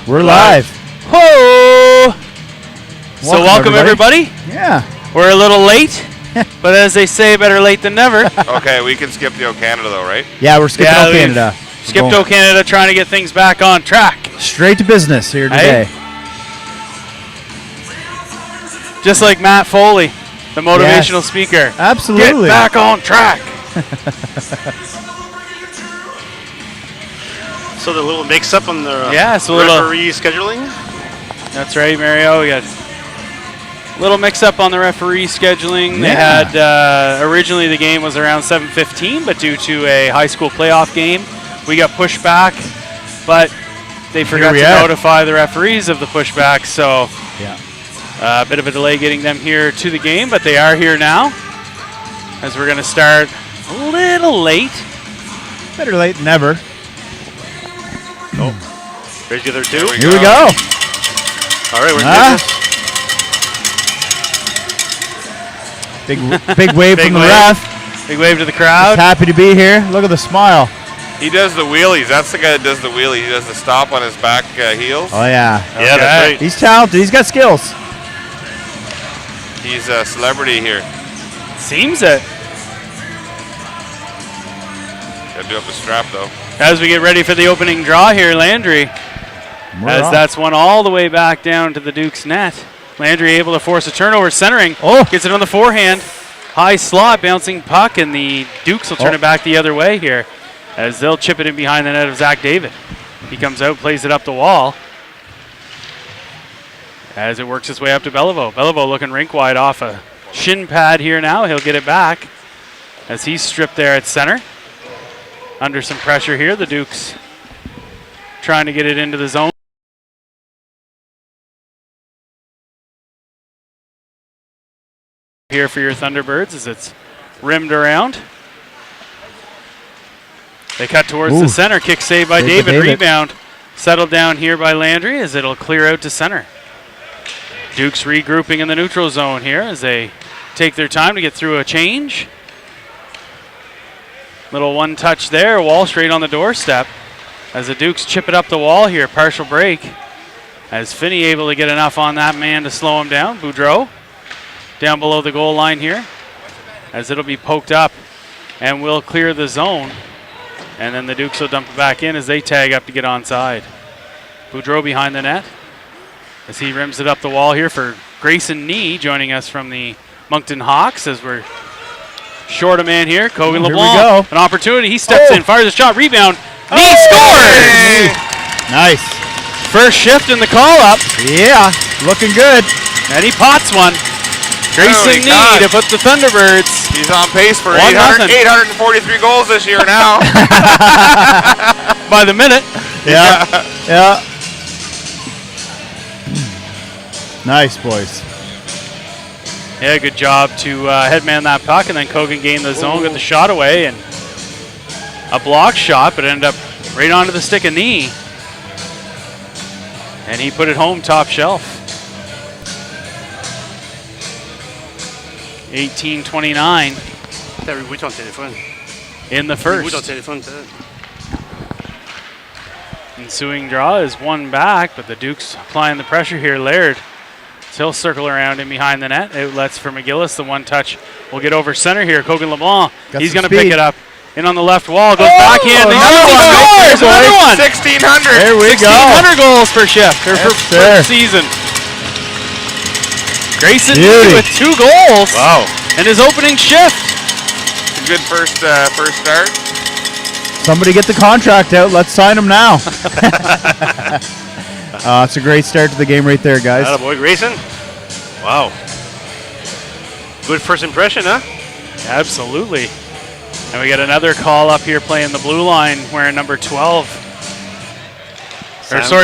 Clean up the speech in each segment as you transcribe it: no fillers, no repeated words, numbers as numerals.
We're live. Whoa! So welcome everybody. Yeah. We're a little late, but as they say, better late than never. Okay, we can skip the O Canada though, right? Yeah, we're skipping O Canada. Skipped O Canada, trying to get things back on track. Straight to business here today. Just like Matt Foley, the motivational speaker. Absolutely. Get back on track. So the little mix-up on the referee scheduling? That's right, Mario. We got a little mix-up on the referee scheduling. They had, originally the game was around 7:15, but due to a high school playoff game, we got pushed back, but they forgot to notify the referees of the pushback, so a bit of a delay getting them here to the game, but they are here now, as we're going to start a little late. Better late than never. Oh, ready to get there too? Here we go. All right, we're Big wave from the ref. Big wave to the crowd. Just happy to be here. Look at the smile. He does the wheelies. That's the guy that does the wheelie. He does the stop on his back heels. Oh, yeah. Yeah, that's right. He's talented. He's got skills. He's a celebrity here. Seems it. Got to do up the strap, though. As we get ready for the opening draw here, Landry, that's one all the way back down to the Duke's net. Landry able to force a turnover, centering. Gets it on the forehand. High slot, bouncing puck, and the Dukes will turn it back the other way here, as they'll chip it in behind the net of Zach David. He comes out, plays it up the wall, as it works its way up to Beliveau. Beliveau looking rink wide off a shin pad here now. He'll get it back as he's stripped there at center. Under some pressure here, the Dukes trying to get it into the zone. Here for your Thunderbirds as it's rimmed around. They cut towards the center. Kick saved by David. Rebound settled down here by Landry as it'll clear out to center. Dukes regrouping in the neutral zone here as they take their time to get through a change. Little one touch there. Wall straight on the doorstep as the Dukes chip it up the wall here. Partial break as Finney able to get enough on that man to slow him down. Boudreau down below the goal line here as it'll be poked up and will clear the zone. And then the Dukes will dump it back in as they tag up to get onside. Boudreau behind the net as he rims it up the wall here for Grayson Nee, joining us from the Moncton Hawks as we're short a man here. Kogan LeBlanc, an opportunity. He steps in, fires a shot, rebound. Nee scores! Nice. First shift in the call-up. Yeah, looking good. And he pots one. Grayson Nee to put the Thunderbirds. He's on pace for 843 goals this year now. By the minute. Yeah. Nice, boys. Yeah, good job to headman that puck, and then Kogan gained the zone, got the shot away, and a block shot, but it ended up right onto the stick of Nee. And he put it home top shelf. 18-29 in the first. Ensuing draw is one back, but the Dukes applying the pressure here. Laird, he'll circle around in behind the net. Outlets for McGillis. The one touch will get over center here. Kogan LeBlanc, he's going to pick it up. In on the left wall, goes backhand. There's another one. 1,600. There we go. 1,600 goals per shift, or per season. Grayson with 2 goals. Wow. And his opening shift. It's a good first start. Somebody get the contract out. Let's sign him now. It's a great start to the game right there, guys. Attaboy, Grayson. Wow. Good first impression, huh? Absolutely. And we got another call up here playing the blue line wearing number 12.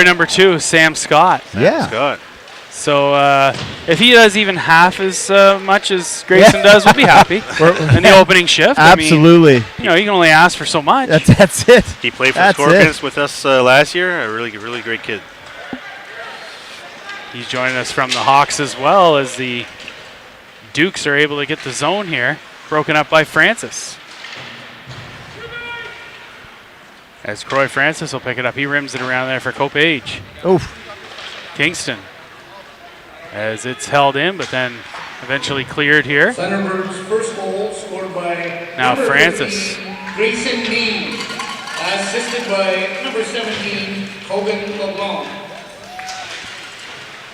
Number 2, Sam Scott. Scott. So if he does even half as much as Grayson does, we'll be happy in the opening shift. Absolutely. I mean, you can only ask for so much. That's it. He played for Scorpions with us last year. A really great kid. He's joining us from the Hawks as well, as the Dukes are able to get the zone here. Broken up by Francis. As Croy Francis will pick it up. He rims it around there for Copage. Oof. Kingston. As it's held in, but then eventually cleared here. Thunderbirds' first goal scored by Now number Francis. 15, Grayson Dean, assisted by number 17, Hogan LeBlanc.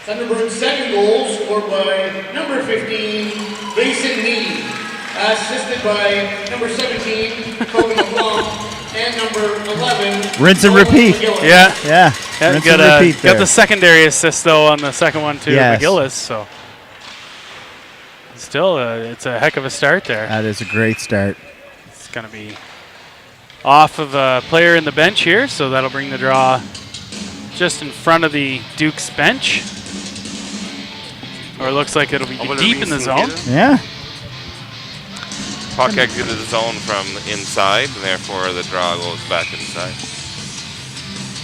Thunderbirds' second goal scored by number 15, Grayson Dean, assisted by number 17, Hogan LeBlanc. And number 11. Rinse and repeat. Yeah. Yeah. Rinse and repeat got the secondary assist, though, on the second one, too, Yes. McGillis. So still, it's a heck of a start there. That is a great start. It's going to be off of a player in the bench here, so that'll bring the draw just in front of the Duke's bench. Or it looks like it'll be deep in the zone. Yeah. Puck exited the zone from inside, and therefore the draw goes back inside.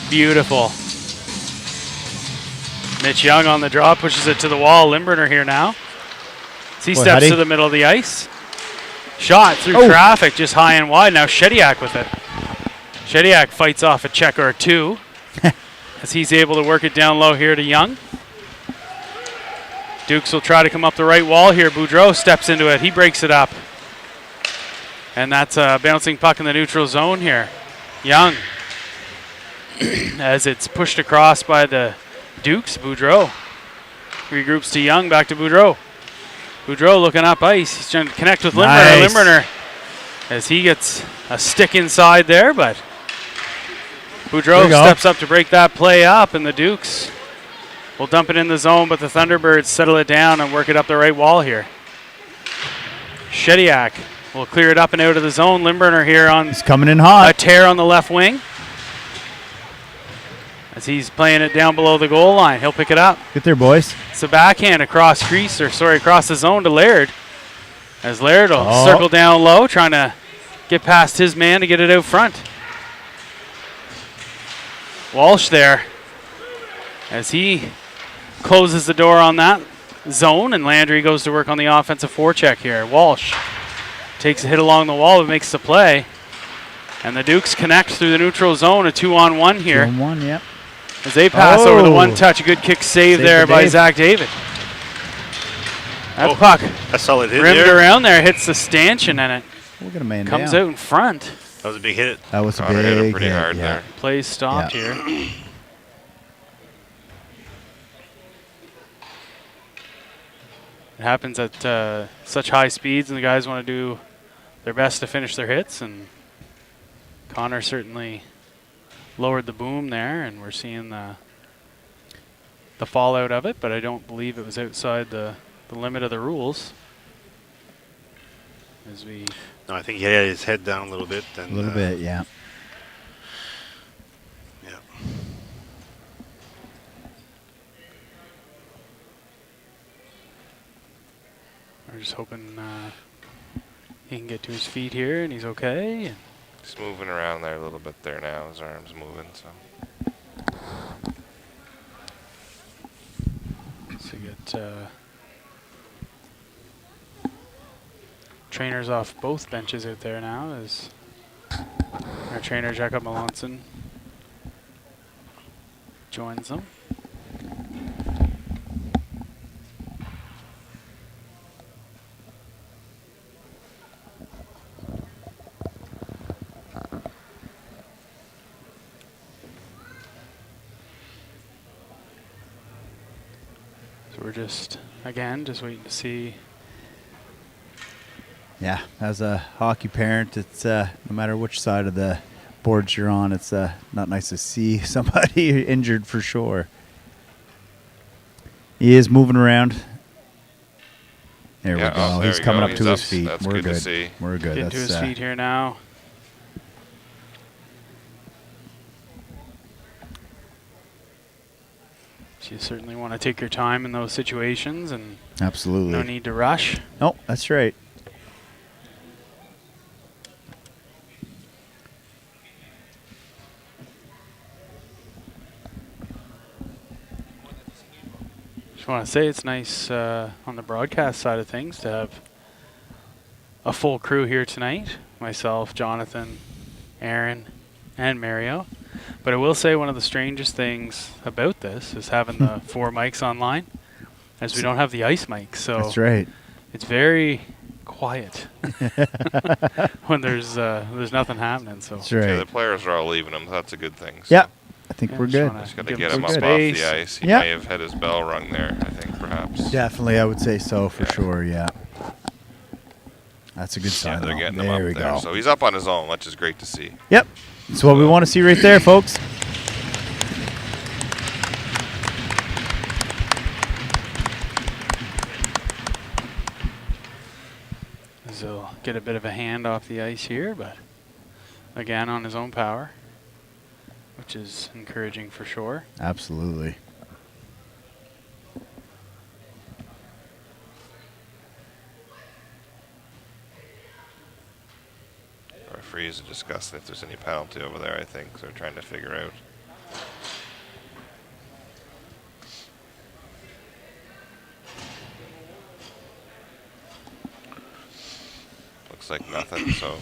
Beautiful. Mitch Young on the draw, pushes it to the wall. Limburner here now. As he steps to the middle of the ice. Shot through traffic, just high and wide. Now Shediak with it. Shediak fights off a check or two as he's able to work it down low here to Young. Dukes will try to come up the right wall here. Boudreau steps into it. He breaks it up. And that's a bouncing puck in the neutral zone here. Young, as it's pushed across by the Dukes. Boudreau regroups to Young, back to Boudreau. Boudreau looking up ice. He's trying to connect with Limburner. Nice. Limburner, as he gets a stick inside there, but Boudreau steps up to break that play up, and the Dukes will dump it in the zone, but the Thunderbirds settle it down and work it up the right wall here. Shediak will clear it up and out of the zone. Limburner here on He's coming in hot. a tear on the left wing. As he's playing it down below the goal line. He'll pick it up. Get there, boys. It's a backhand across across the zone to Laird. As Laird will circle down low, trying to get past his man to get it out front. Walsh there. As he closes the door on that zone, and Landry goes to work on the offensive forecheck here. Walsh takes a hit along the wall, but makes the play. And the Dukes connect through the neutral zone, a 2-on-1 here. 2-on-1, yep. As they pass over the one touch, a good kick save there by Zach David. That puck A solid hit rimmed there. around there, hits the stanchion, and it We'll get a man comes down. out in front. That was a big hit. That was a Connor hit him big pretty hit, hard yeah. there. Play stopped here. It happens at such high speeds, and the guys want to do their best to finish their hits, and Connor certainly lowered the boom there, and we're seeing the fallout of it, but I don't believe it was outside the limit of the rules. As we No, I think he had his head down a little bit. And, A little bit, yeah. Yeah. We're just hoping he can get to his feet here, and he's okay. He's moving around there a little bit there now. His arm's moving, so. So you get trainers off both benches out there now as our trainer Jacob Melanson joins them. So we're just waiting to see. Yeah, as a hockey parent, it's no matter which side of the boards you're on, it's not nice to see somebody injured for sure. He is moving around. There we go. He's coming up to his feet. That's We're good good. to see. We're good. Getting to his feet here now. So you certainly want to take your time in those situations, and Absolutely. no need to rush. No, that's right. Just want to say it's nice on the broadcast side of things to have a full crew here tonight. Myself, Jonathan, Aaron, and Mario. But I will say one of the strangest things about this is having the 4 mics online, as we don't have the ice mics. So That's right. it's very quiet when there's nothing happening. So That's right. Yeah, the players are all leaving him. That's a good thing. So. Yeah, I think Yeah, we're just good. wanna Just got to give get him him up some off space. the ice. He Yep. may have had his bell rung there, I think, perhaps. Definitely, I would say so for Yeah. sure. Yeah. That's a good Yeah, sign. they're though. getting him There up we there. go. So he's up on his own, which is great to see. Yep. That's what we want to see right there, folks. So he'll get a bit of a hand off the ice here, but again on his own power, which is encouraging for sure. Absolutely. Referees are discussing if there's any penalty over there, I think. So they're trying to figure out. Looks like nothing, so.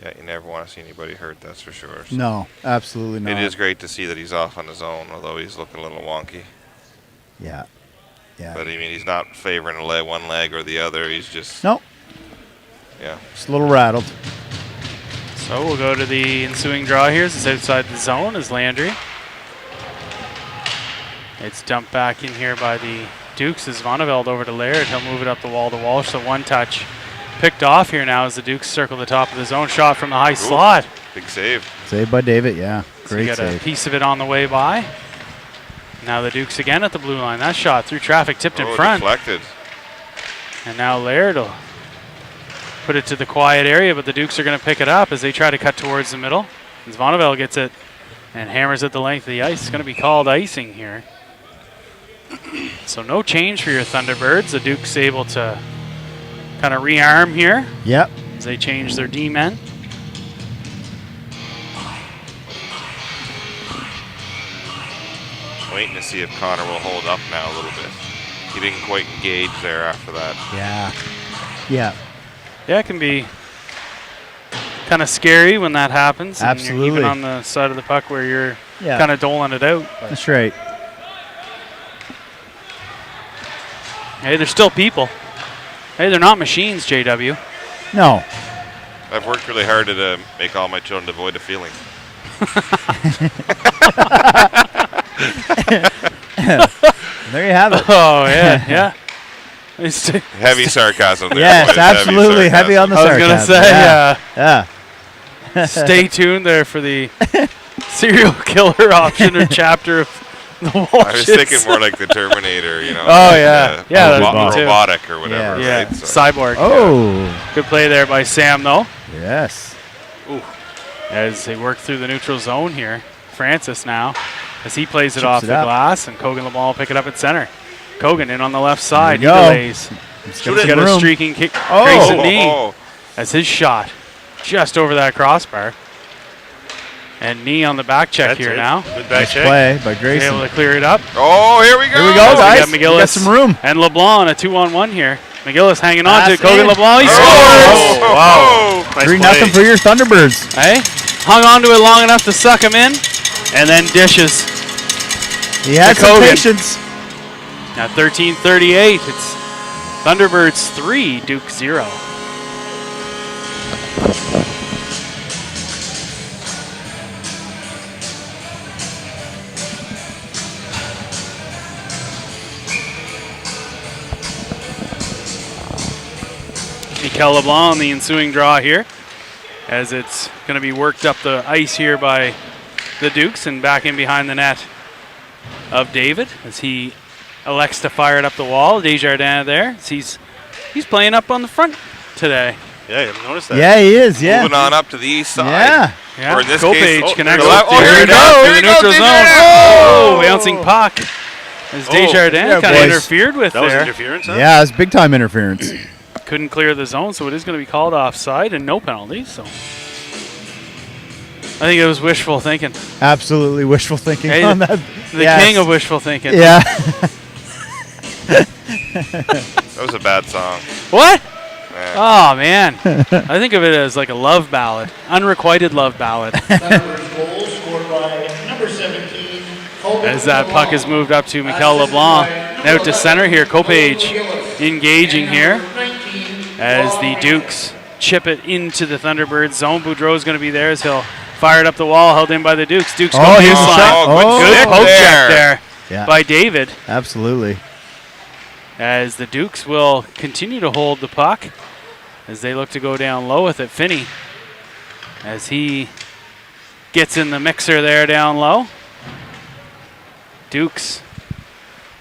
Yeah, you never want to see anybody hurt, that's for sure. So No, absolutely not. it is great to see that he's off on his own, although he's looking a little wonky. Yeah. Yeah. But I mean, he's not favoring one leg or the other. He's just, Nope. yeah. Just a little rattled. So we'll go to the ensuing draw here. It's outside the zone is Landry. It's dumped back in here by the Dukes as Vonneveld over to Laird. He'll move it up the wall to Walsh. So one touch picked off here now as the Dukes circle the top of the zone. Shot from the high slot. Big save. Saved by David, yeah. So Great you got save. a piece of it on the way by. Now the Dukes again at the blue line. That shot through traffic, tipped in front. Deflected. And now Laird will put it to the quiet area, but the Dukes are going to pick it up as they try to cut towards the middle. As Vonneveld gets it and hammers it the length of the ice. It's going to be called icing here. So no change for your Thunderbirds. The Dukes able to kind of rearm here Yep. as they change their D-men. Waiting to see if Connor will hold up now a little bit. He didn't quite engage there after that. Yeah. Yeah. Yeah, it can be kind of scary when that happens. And you're Absolutely. even on the side of the puck where you're Yeah. kind of doling it out. But That's right. hey, they're still people. Hey, they're not machines, JW. No. I've worked really hard to make all my children devoid of feeling. There you have it. Oh, yeah, yeah. It's Heavy sarcasm there. Yes, boys. absolutely. Heavy on the I was going to sarcasm. say, Yeah. stay tuned there for the serial killer option or chapter of the Walshes. I was thinking more like the Terminator, you know. Oh, like, yeah. Yeah, that'd be me too. robotic or whatever, Yeah, right? So Cyborg. Oh. Good play there by Sam, though. Yes. As they work through the neutral zone here. Francis now, as he plays it Chips off it the up. glass, and Kogan LeBlanc will pick it up at center. Kogan in on the left side. He There you go. delays. He's He's got a room. streaking kick. Oh. Grayson knee. Oh, As his shot just over that crossbar. And knee on the back check That's here it. now. Good back Nice check. play by He's Grayson. able to clear it up. oh, here we go. Here we go, We guys. got We McGillis got some room. And LeBlanc, a 2-on-1 here. McGillis hanging on to it. Pass Kogan in. LeBlanc, he Oh, scores! Wow. Nice 3-0 play. for your Thunderbirds. Hey, hung on to it long enough to suck him in, and then dishes. He had To some Kogan. patience. Now 13:38. It's Thunderbirds 3, Duke 0. Mikel LeBlanc on the ensuing draw here, as it's going to be worked up the ice here by the Dukes and back in behind the net of David as he elects to fire it up the wall. Desjardins there. He's playing up on the front today. Yeah, you haven't noticed that. Yeah, he is. Yeah. Moving on up to the east side. Yeah. Yeah. Or in this Kopage case, connects the with left- oh, here we Desjardins go, through here the we go, neutral zone. Desjardins! Oh, bouncing puck. As Desjardins Yeah, kind of boys. interfered with That was there. interference, huh? Yeah, it's big time interference. Couldn't clear the zone, so it is going to be called offside and no penalties. So I think it was wishful thinking. Absolutely wishful thinking Hey, on that. The king of wishful thinking. Yeah. That was a bad song. What? Yeah. Oh, man. I think of it as like a love ballad. Unrequited love ballad. Thunderbirds goal scored by number 17. As that puck is moved up to Mikel LeBlanc. Out to center here. Kopage engaging here. As the Dukes chip it into the Thunderbirds zone. Boudreau is going to be there as he'll fire it up the wall, held in by the Dukes. Dukes go here's the baseline. shot. Good stick poke there. check there Yeah. by David. Absolutely. As the Dukes will continue to hold the puck as they look to go down low with it. Finney, as he gets in the mixer there down low. Dukes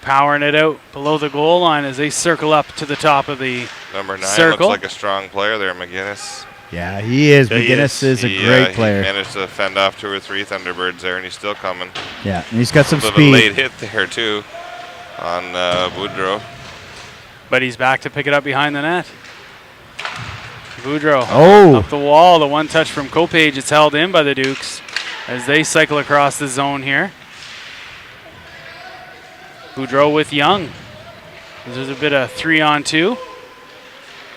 powering it out below the goal line as they circle up to the top of the Number 9 circle. looks like a strong player there, McGinnis. Yeah, he is. Yeah, he McGinnis is a He, great he player. managed to fend off 2 or 3 Thunderbirds there, and he's still coming. Yeah, and he's got some A little bit late speed. hit there, too, on Boudreau. But he's back to pick it up behind the net. Boudreau Oh. up the wall. The one touch from Kopage. It's held in by the Dukes as they cycle across the zone here. Boudreau with Young. There's a bit of 3-on-2.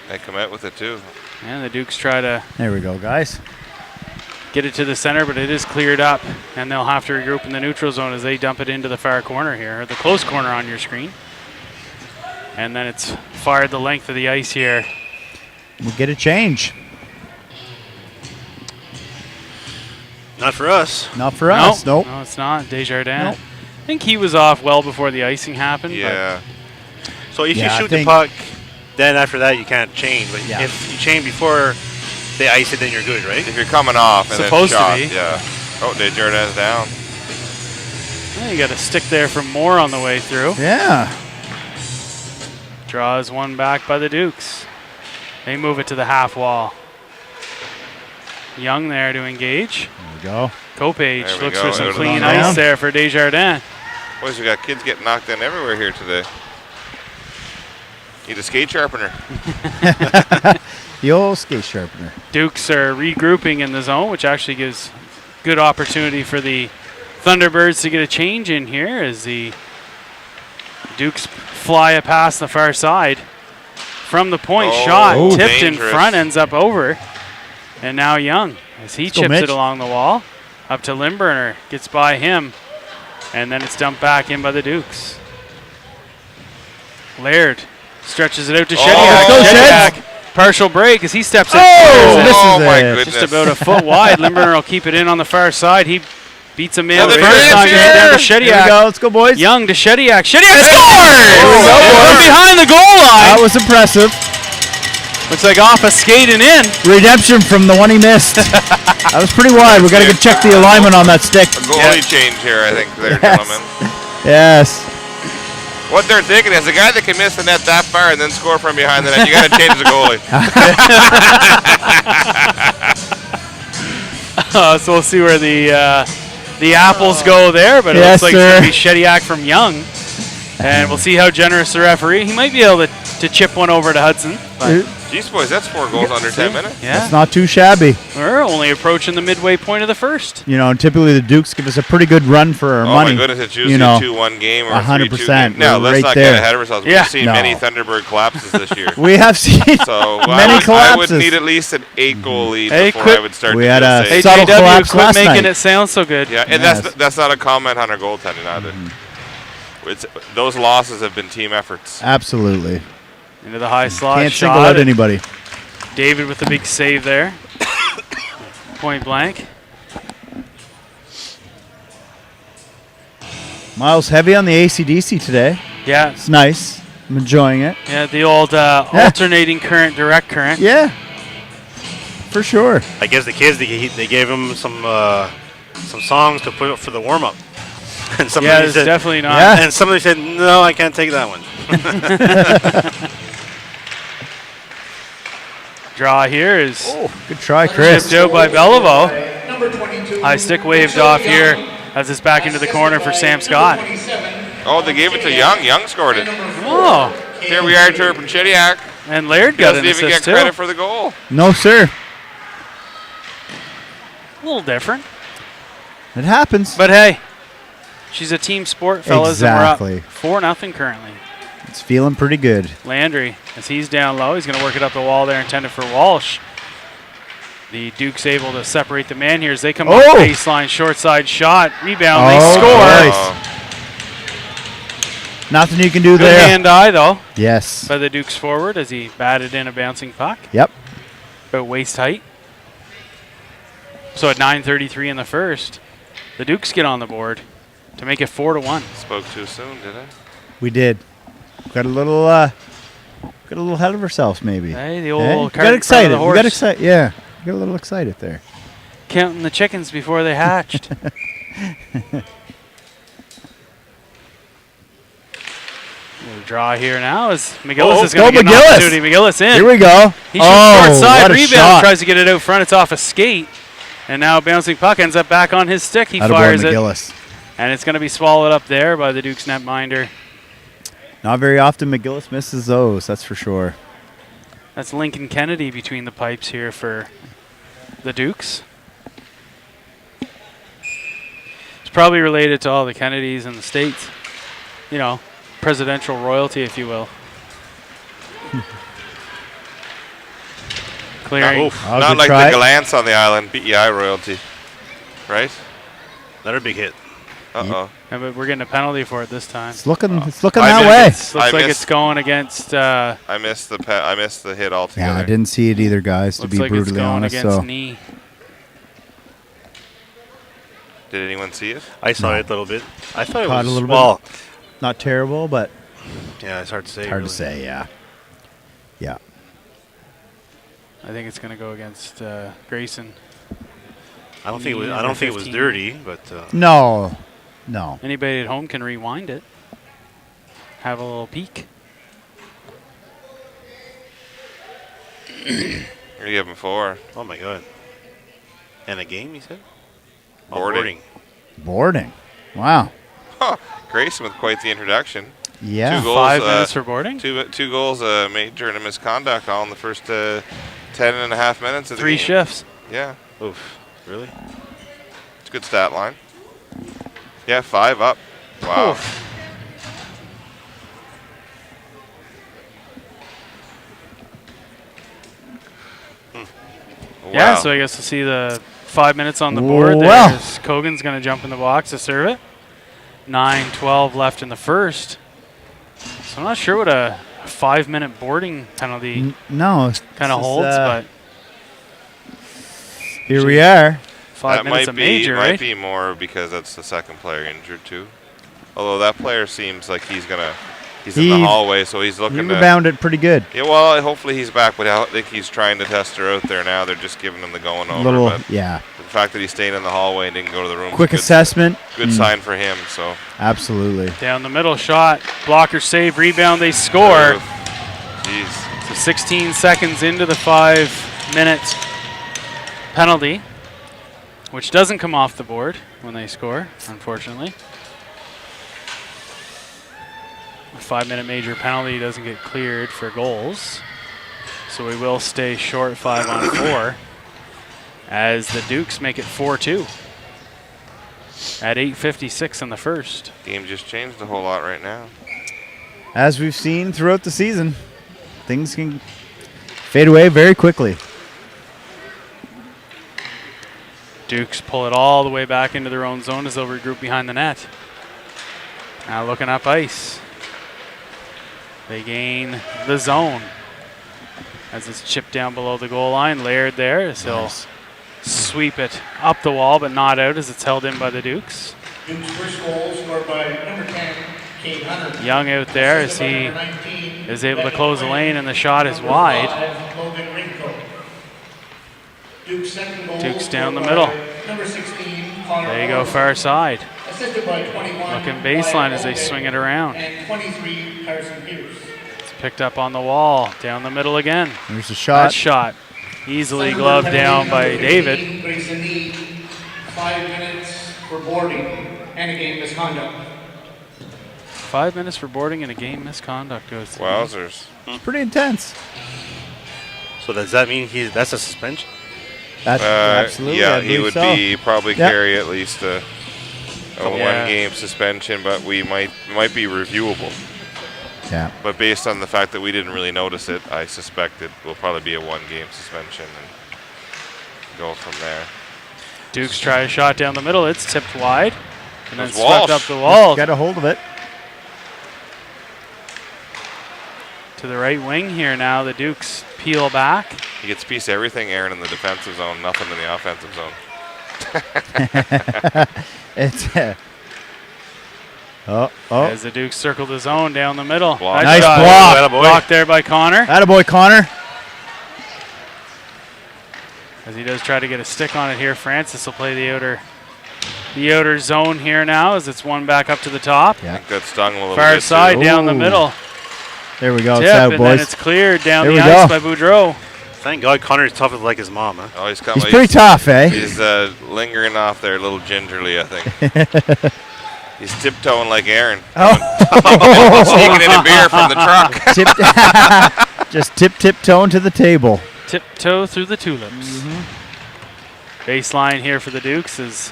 They come out with it, too. And the Dukes try to There we go, guys. get it to the center, but it is cleared up. And they'll have to regroup in the neutral zone as they dump it into the far corner here, or the close corner on your screen. And then it's fired the length of the ice here. We'll get a change. Not for us. Not for us. Nope. No, it's not. Desjardins. Nope. I think he was off well before the icing happened. Yeah. So if Yeah, you I shoot the think- puck, then after that you can't change. But Yeah. if you change before they ice it, then you're good, right? If you're coming off and Supposed to then shot, be. yeah. Oh, Desjardins down. You got a stick there from Moore on the way through. Yeah. Draws one back by the Dukes. They move it to the half wall. Young there to engage. There we go. Kopage There we looks go. for some Out of clean the ice zone. there for Desjardins. Boys, we got kids getting knocked in everywhere here today. Need a skate sharpener. The old skate sharpener. Dukes are regrouping in the zone, which actually gives good opportunity for the Thunderbirds to get a change in here as the Dukes fly it past the far side. From the point, Oh, shot tipped in dangerous. front, ends up over. And now Young, as he go, chips Mitch. it along the wall, up to Limburner, gets by him, and then it's dumped back in by the Dukes. Laird stretches it out to Shediak. Go, Shediak, partial break as he steps in. Oh, Misses misses my it. goodness. just about a foot wide. Limburner will keep it in on the far side. He beats a man Oh, the there first it is time. Gets it down to here. Here we Shediak. go. Let's go, boys. Young to Shediak. Shediak There we go, scores! From boys. behind the goal That line. was impressive. Looks like off a skating in. Redemption from the one he missed. That was pretty wide. We got to check the alignment on that stick. Goalie change here, I think, there, Yes. gentlemen. Yes. What they're thinking is the guy that can miss the net that far and then score from behind the net, you got to change the goalie. So we'll see where the apples go there, but it Yes, looks like it's going to sir. be Shediak from Young. And we'll see how generous the referee. He might be able to chip one over to Hudson. But Jeez, boys, that's 4 goals under 10 minutes. yeah, It's not too shabby. we're only approaching the midway point of the first. You know, and typically the Dukes give us a pretty good run for our Oh money. my goodness, it's usually you know, a 2-1 game or a 100%. 3-2 game. Now, We're let's right not there. get ahead of ourselves. Yeah. We've seen No. many Thunderbird collapses this year. We have seen So many I would collapses. need at least an 8-goal lead Hey, before quit- I would start We to had just a say, Hey, subtle JW, collapse quit last making night. it sound so good. yeah, and Yes. that's not a comment on our goaltending either. Those losses have been team efforts. Absolutely. Into the high slot Can't shot. single out anybody. David with the big save there. Point blank. Miles heavy on the AC/DC today. Yeah, It's nice. I'm enjoying it. yeah, the old alternating current, direct current. Yeah. For sure. I guess the kids they gave him some songs to put up for the warm up, and Yeah, somebody it's said, definitely not. Yeah. and somebody said, no, I can't take that one. Draw here is Good try, Chris. chipped out by Beliveau. Number 22. High stick waved off here as it's back into the corner for Sam Scott. Oh, they gave it to Young. Young scored it. Oh, Here we are, Turpin Shediak. and Laird got Doesn't an even get assist too. credit for the goal. No, sir. A little different. It happens. But hey, she's a team sport, fellas, Exactly. and we're up 4-0 currently. It's feeling pretty good. Landry, as he's down low, he's going to work it up the wall there, intended for Walsh. The Duke's able to separate the man here as they come off baseline, short side shot, rebound, they score. Nothing you can do Good there. hand-eye, though, Yes. by the Duke's forward as he batted in a bouncing puck. Yep. About waist height. So at 9:33 in the first, the Dukes get on the board to make it 4-1. Spoke too soon, did I? We did. Got a little ahead of ourselves, maybe. Hey, the old got excited. We got excited. Yeah, we got a little excited there. Counting the chickens before they hatched. We'll draw here now as McGillis is going to get an opportunity. McGillis in. Here we go. He shoots short side, what a rebound, shot. tries to get it out front. It's off a skate. And now a bouncing puck ends up back on his stick. He fires it. McGillis. And it's going to be swallowed up there by the Duke's netminder. Not very often McGillis misses those, that's for sure. That's Lincoln Kennedy between the pipes here for the Dukes. It's probably related to all the Kennedys in the States. You know, presidential royalty, if you will. Clearing. Not like the Gallants on the island, BEI royalty, right? Another big hit. Uh-oh. Yeah, but we're getting a penalty for it this time. It's looking that I way. Looks like it's going against. I missed the hit altogether. Yeah, I didn't see it either, guys, to looks be like it's brutally going honest. against So knee. Did anyone see it? I saw it a little bit. I thought it Caught was a little well. not terrible, but Yeah, it's hard to say. hard really. to say. Yeah. Yeah. I think it's going to go against Grayson. I don't think it was. Yeah, I don't think it was 15. dirty, but No. Anybody at home can rewind it. Have a little peek. You're giving 4. oh my god. And a game, you said? Oh, Boarding. Boarding. Wow. Huh. Grayson with quite the introduction. Yeah. 2 goals, 5 minutes for boarding. Two goals, major and a misconduct all in the first 10 and a half minutes of the 3 game. shifts. Yeah, Oof. Really? it's a good stat line. Yeah, 5 up. Wow. Oof. Yeah, so I guess we'll see the 5 minutes on the board. Wow. There's Kogan's going to jump in the box to serve it. 9:12 left in the first. So I'm not sure what a 5-minute boarding penalty No. kind of holds, but here we are. 5 that minutes might a major, might right? be more because that's the second player injured too. Although that player seems like he's in the hallway, so he's He looking to. rebounded pretty good. Yeah, well, hopefully he's back, but I think he's trying to test her out there now. They're just giving him the going over. But Yeah. the fact that he stayed in the hallway and didn't go to the room. Quick is assessment. Good sign for him. So. Absolutely. Down the middle shot, blocker save, rebound, they score. Jeez. So 16 seconds into the 5-minute penalty, which doesn't come off the board when they score, unfortunately. A 5-minute major penalty doesn't get cleared for goals. So we will stay short 5-on-4 as the Dukes make it 4-2 at 8:56 in the first. Game just changed a whole lot right now. As we've seen throughout the season, things can fade away very quickly. Dukes pull it all the way back into their own zone as they'll regroup behind the net. Now looking up ice. They gain the zone as it's chipped down below the goal line. Laird there as he'll sweep it up the wall, but not out as it's held in by the Dukes. Duke's first goal scored by number 10, Kate Hunter. Young out there as he is able to close the lane, and the shot is wide. Duke's second goal Dukes down the scored middle. by number 16, Connor There you go, Morrison. far side. Assisted by 21 Looking baseline as they by swing it around. And 23, Carson Pierce. It's picked up on the wall, down the middle again. There's a That shot. shot easily gloved down by David. Grayson Need, 5 minutes for boarding and a game misconduct. 5 minutes for boarding and a game misconduct goes to Wowzers. It's pretty intense. So does that mean that's a suspension? That's absolutely. Yeah, I he believe would so. be probably Yep. carry at least a Yeah. 1-game suspension, but we might be reviewable. Yeah. But based on the fact that we didn't really notice it, I suspect it will probably be a 1-game suspension and go from there. Dukes try a shot down the middle. It's tipped wide. And then There's swept Walsh. up the wall Got a hold of it. to the right wing here now. The Dukes peel back. He gets a piece of everything, Aaron, in the defensive zone, nothing in the offensive zone. It's oh. As the Dukes circle the zone down the middle. Block. Nice shot block. Attaboy. Blocked there by Connor. Attaboy, Connor. As he does try to get a stick on it here. Francis will play the outer zone here now as it's one back up to the top. Yeah. I think that stung him a little Far bit. side too. down the Ooh. middle. There we go. Tip, It's out, and then boys. it's cleared down There the we ice go. by Boudreau. Thank God Connor's tough like his mom, huh? Oh, he's He's pretty tough, eh? He's lingering off there a little gingerly, I think. He's tiptoeing like Aaron. Sneaking in a beer from the truck. Just tiptoeing to the table. Tiptoe through the tulips. Baseline here for the Dukes is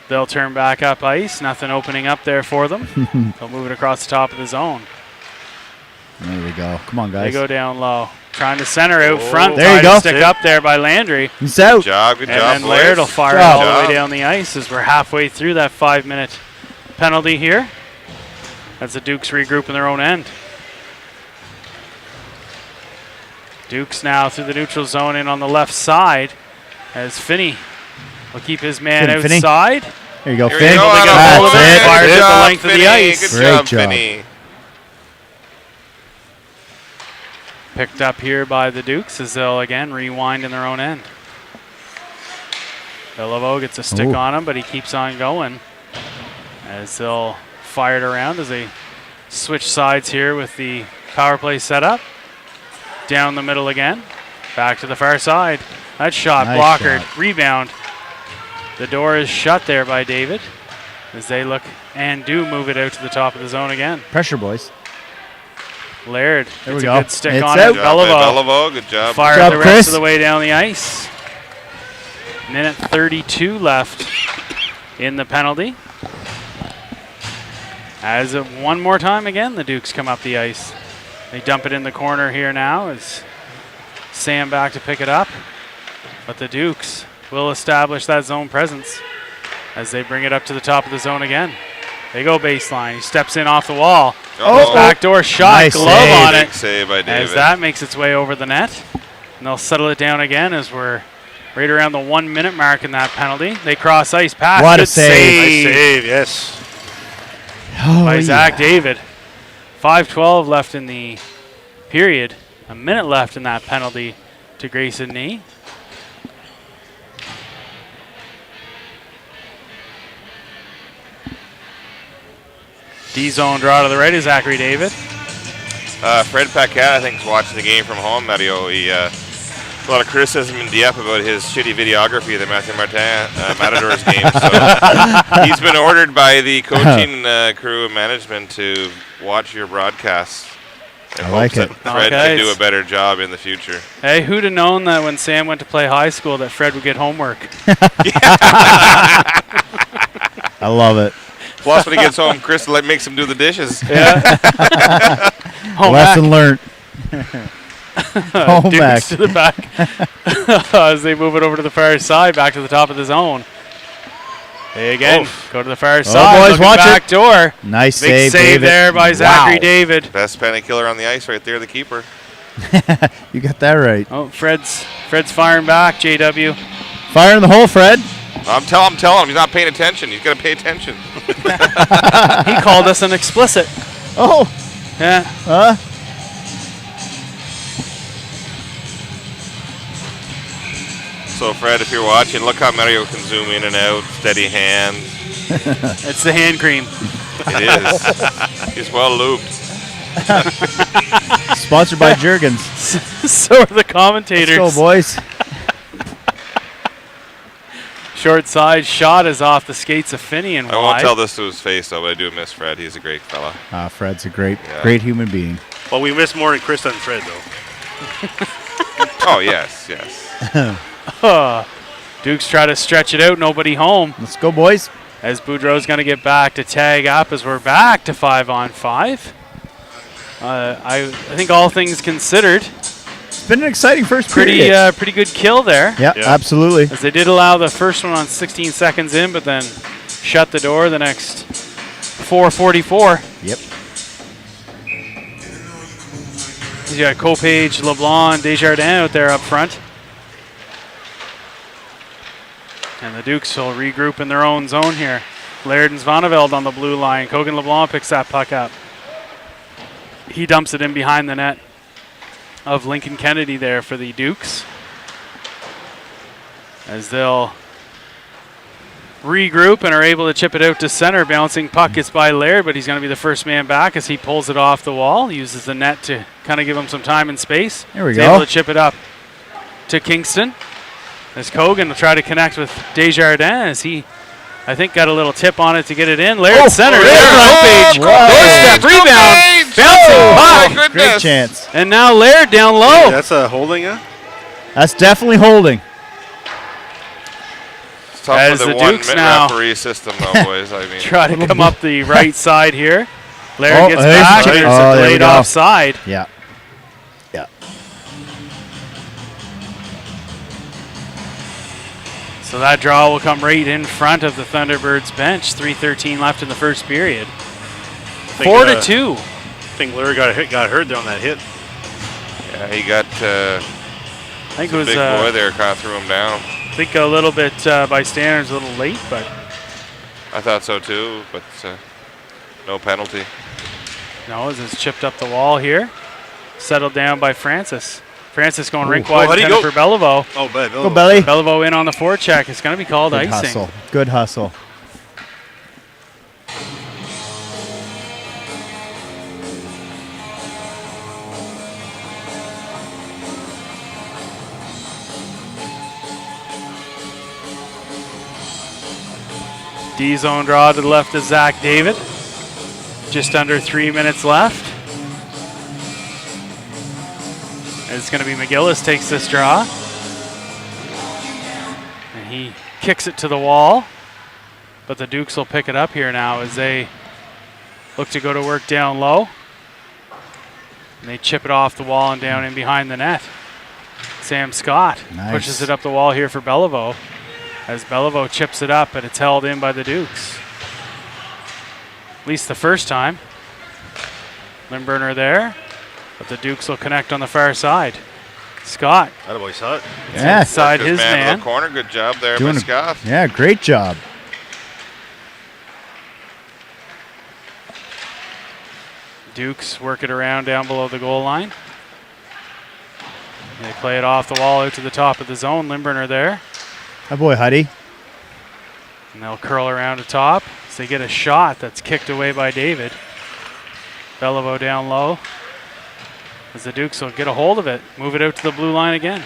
they'll turn back up ice. Nothing opening up there for them. They'll move it across the top of the zone. There we go. Come on, They guys. go down low. Trying to center out front. There you Tried to go. stick up there by Landry. He's out. Good job, And then boys. Laird will fire Good it all job. the way down the ice as we're halfway through that 5-minute penalty here. As the Dukes regroup in their own end. Dukes now through the neutral zone in on the left side as Finney will keep his man Finney. outside. There you go, Here Finn. we go. They got That's hold of it. it. Fires Good it the job, length of the Finney. ice. Good Great job, job. Finney. Picked up here by the Dukes as they'll again rewind in their own end. Beliveau gets a stick Ooh. on him, but he keeps on going as they'll fire it around as they switch sides here with the power play setup. Down the middle again. Back to the far side. That shot Nice blockered. shot. Rebound. The door is shut there by David as they look and do move it out to the top of the zone again. Pressure, boys. Laird There gets we a go. good stick It's on out. it. Good job by Beliveau Beliveau. Good job. fired Good job, the rest Chris. of the way down the ice. Minute 32 left in the penalty. As one more time again, the Dukes come up the ice. They dump it in the corner here now as Sam back to pick it up. But the Dukes will establish that zone presence as they bring it up to the top of the zone again. They go baseline. He steps in off the wall. Oh, Backdoor shot, Nice glove save. on it. Big save by As David. that makes its way over the net. And they'll settle it down again as we're right around the 1 minute mark in that penalty. They cross ice pass. What a Good save. Nice save, yes. Oh, by yeah. Zach David. 5:12 left in the period. A minute left in that penalty to Grayson Nee. D-zone draw to the right is Zachary David. Fred Paquette, I think, is watching the game from home, Mario. He a lot of criticism in Dieppe about his shitty videography of the Mathieu Martin Matadors game. So he's been ordered by the coaching crew and management to watch your broadcasts. In I like hopes it. that Fred Okay. can do a better job in the future. Hey, who'd have known that when Sam went to play high school that Fred would get homework? I love it. Plus, when he gets home, Chris makes him do the dishes. Yeah. Home Lesson learned. back. Home back. Dukes to the back as they move it over to the far side, back to the top of the zone. They again go to the far side. boys, looking watch it. back door. Nice Big save, save David. there by Zachary Wow. David. Best penalty killer on the ice right there, the keeper. You got that right. Oh, Fred's firing back. JW. Fire in the hole, Fred. I'm telling him he's not paying attention. He's got to pay attention. He called us an explicit. Oh. Yeah. So, Fred, if you're watching, look how Mario can zoom in and out. Steady hand. It's the hand cream. It is. He's well lubed. Sponsored by Jergens. So are the commentators. Let's go, boys. Short side shot is off the skates of Finney and I won't wide. tell this to his face, though, but I do miss Fred. He's a great fella. Fred's a great Yeah. human being. Well, we miss more than Chris than Fred, though. Oh, yes. Dukes try to stretch it out. Nobody home. Let's go, boys. As Boudreau's going to get back to tag up as we're back to 5-on-5. I think all things considered, It's been an exciting first period. pretty good kill there. Yeah, absolutely. As they did allow the first one on 16 seconds in, but then shut the door the next 4:44. Yep. You got Copage, LeBlanc, Desjardins out there up front. And the Dukes will regroup in their own zone here. Laird and Svaneveld on the blue line. Kogan LeBlanc picks that puck up. He dumps it in behind the net of Lincoln Kennedy there for the Dukes. As they'll regroup and are able to chip it out to center. Bouncing puck gets by Laird, but he's going to be the first man back as he pulls it off the wall. Uses the net to kind of give him some time and space. There we He's go. able to chip it up to Kingston. As Kogan will try to connect with Desjardins as he, I think, got a little tip on it to get it in. Laird center. There, Copage. Doorstep rebound. Bouncing puck. My goodness. Great chance. And now Laird down low. That's a holding, huh? That's definitely holding. It's tough As with the the one Dukes now referee system, though, boys. I mean, Try to come up the right side here. Laird gets hey, back, and sorry. there's Oh, a there we delayed go. offside. Yeah. Yeah. So that draw will come right in front of the Thunderbirds bench. 3:13 left in the first period. 4-2. I think Laird got hurt there on that hit. yeah, he got I think it was big boy there, kind of threw him down. I think a little bit by standards, a little late, but I thought so too, but no penalty. no, as it's chipped up the wall here. Settled down by Francis. Francis going rink Oh, wide how'd he intended go? for Beliveau. Oh, bad. Go, Belly. Beliveau in on the forecheck. It's going to be called Good icing. hustle. Good hustle. D-zone draw to the left of Zach David. Just under 3 minutes left. It's going to be McGillis takes this draw. And he kicks it to the wall. But the Dukes will pick it up here now as they look to go to work down low. And they chip it off the wall and down in behind the net. Sam Scott Nice. pushes it up the wall here for Beliveau. As Beliveau chips it up, and it's held in by the Dukes. At least the first time. Limburner there, but the Dukes will connect on the far side. Scott Attaboy, saw it. Yeah. inside His his man to man. the corner. Good job there by Doing a- Scott. Yeah, great job. Dukes work it around down below the goal line. They play it off the wall out to the top of the zone. Limburner there. My boy, Huddy. And they'll curl around the top. So they get a shot that's kicked away by David. Beliveau down low. As the Dukes will get a hold of it. Move it out to the blue line again.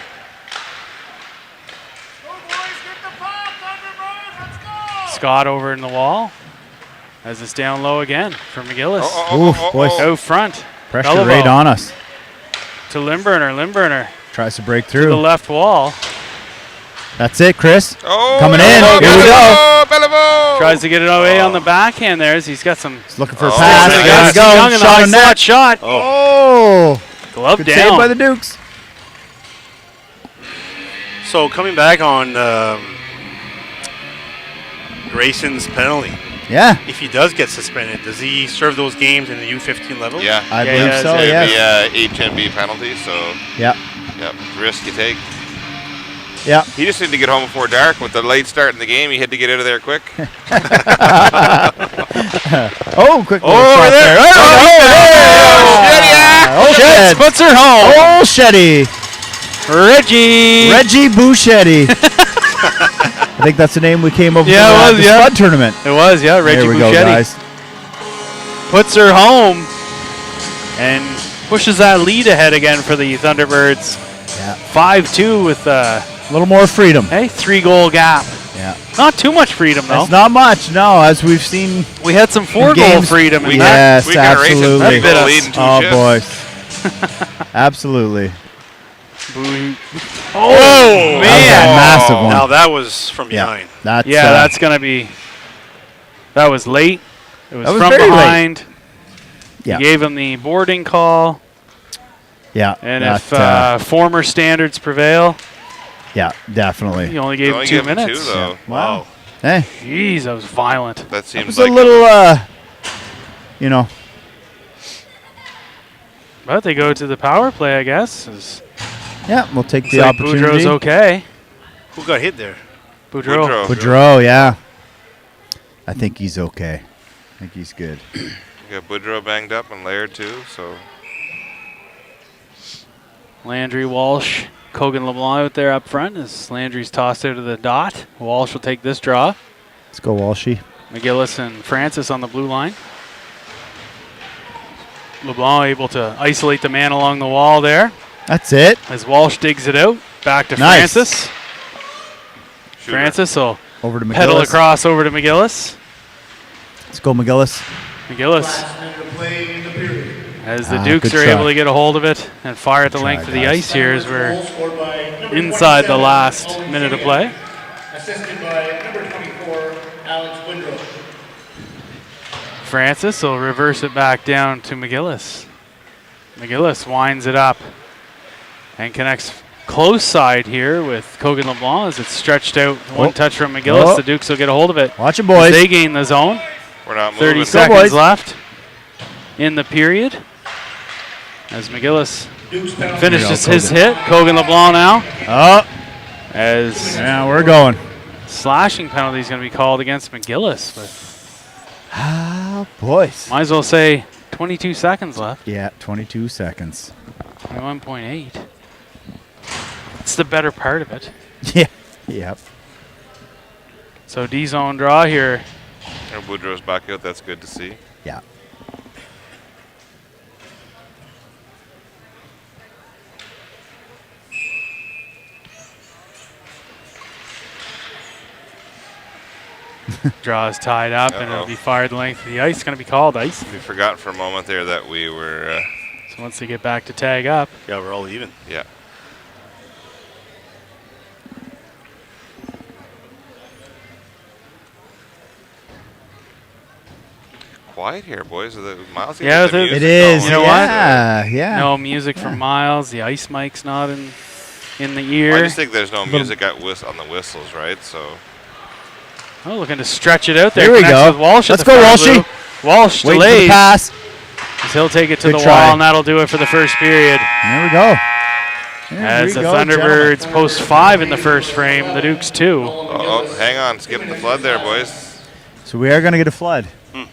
Scott over in the wall. As it's down low again for McGillis. Oof, boys. Out front. Pressure Beliveau right on us. to Limburner. Limburner Tries to break to the through. left wall. That's it, Chris. Oh, Coming in. Beliveau, Here we go. Beliveau. Tries to get it away on the backhand there as he's got some He's looking for a Oh, pass. there There you we go. go. Young in the Shot high on slot net. shot. Oh. Glove Good down. save by the Dukes. So coming back on Grayson's penalty, Yeah, if he does get suspended, does he serve those games in the U15 level? Yeah. I Yeah, believe yeah, so. it's Yes. It'd be HNB penalty, so Yeah. yeah, risk you take. Yeah. He just needed to get home before dark. With the late start in the game, he had to get out of there quick. Oh, quick little Oh, shot there. there. Oh, Sheds Shed. puts her home. Oh, Shetty. Reggie. Reggie Bouchetti. I think that's the name we came up with Yeah, it at was, the yeah. Spud tournament. It was, yeah. Reggie There we go, Bouchetti guys. puts her home and pushes that lead ahead again for the Thunderbirds. Yeah. 5-2 with A little more freedom. 3-goal gap. Yeah. Not too much freedom though. That's not much, no, as we've seen. We had some 4-goal games. freedom in that. Yes, We got racing. absolutely. That bit us. Lead in 2 Oh, shifts. boy. Absolutely. Oh, That was a man. massive one. Now that was from Yeah, behind. That's going to be. That was late. It was That was from very late. behind. Yeah. He gave him the boarding call. Yeah. And if former standards prevail, yeah, definitely. he only gave him 2 minutes. Two, though. Wow. Hey, Jeez, that was violent. That it seems was like a little, you know. But they go to the power play, I guess. Yeah, we'll take the Like opportunity. Boudreaux's okay. Who got hit there? Boudreaux. Boudreaux, yeah. I think he's okay. I think he's good. You got Boudreaux banged up and Laird too, so. Landry, Walsh, Kogan LeBlanc out there up front as Landry's tossed out of the dot. Walsh will take this draw. Let's go, Walshy. McGillis and Francis on the blue line. LeBlanc able to isolate the man along the wall there That's it. as Walsh digs it out. Back to Nice. Francis. Shooter. Francis will Over to McGillis. pedal across over to McGillis. Let's go, McGillis. McGillis, Last minute of play in the period. as the Ah, Dukes good are try. able to get a hold of it and fire at the Good length try, of the guys. ice here as we're Goal scored by number inside the 27, last Colin minute of Finnegan, play. Assisted by number 24, Alex Woodrow. Francis will reverse it back down to McGillis. McGillis winds it up and connects close side here with Kogan LeBlanc as it's stretched out. One touch from McGillis. Oh. The Dukes will get a hold of it. Watch it, As boys. they gain the zone. We're not 30 moving. seconds boys. left in the period. As McGillis Dukes penalty. finishes Here you his go, hit. Kogan LeBlanc now. Oh, As yeah, we're going. slashing penalty is going to be called against McGillis. But Ah, boys. might as well say 22 seconds left. Yeah, 22 seconds. 21.8. It's the better part of it. Yeah. Yep. So D-zone draw here. And Boudreaux's back out. That's good to see. Yeah. Draw is tied up and it'll Uh-oh. be fired the length of the ice. It's going to be called ice. We forgot for a moment there that we were, So once they get back to tag up, Yeah, we're all even. yeah. Quiet here, boys. The Miles, you Yeah, get the the- music It is. going. You know what? yeah, yeah. no music from Miles. The ice mic's not in the I ear. just think there's no music on the whistles, right? So Oh, looking to stretch it out there. Here we Connects go. with Walsh at Let's the go, front Walshy. blue. Walsh Wait for the delays. pass. As he'll take it to Good the try. wall, and that'll do it for the first period. There we go. There As we the go, Thunderbirds post 5 in the first frame, the Dukes 2. oh, hang on, skip the flood there, boys. gentlemen. So we are going to get a flood.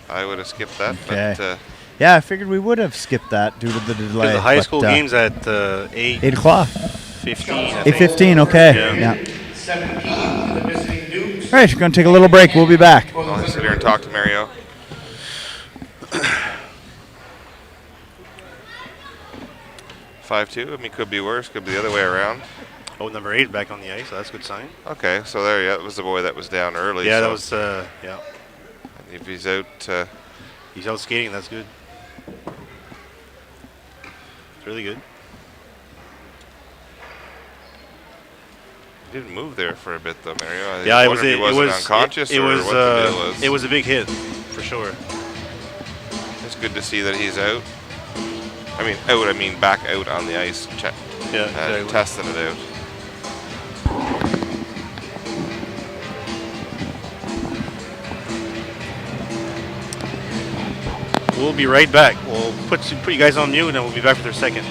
I would have skipped that, Okay. but Yeah, I figured we would have skipped that due to the delay. Because the high but, school game's at 8:15. 8 o'clock. I think. 8:15, okay. Yeah. Yeah. 17 to the visiting Dukes. All right, we're going to take a little break. We'll be back. I'll sit here and talk to Mario. 5-2. I mean, could be worse. Could be the other way around. Oh, number 8 back on the ice, so that's a good sign. Okay, so there, yeah, that was the boy that was down early. Yeah, so that was, yeah. if he's out, He's out skating, that's good. It's really good. he didn't move there for a bit though, Mario. I Yeah, wonder if he wasn't unconscious or what the deal was. it was a big hit, for sure. It's good to see that he's out. I mean, out. I mean, back out on the ice, Yeah, exactly. testing it out. We'll be right back. We'll put you guys on mute, and then we'll be back for their second.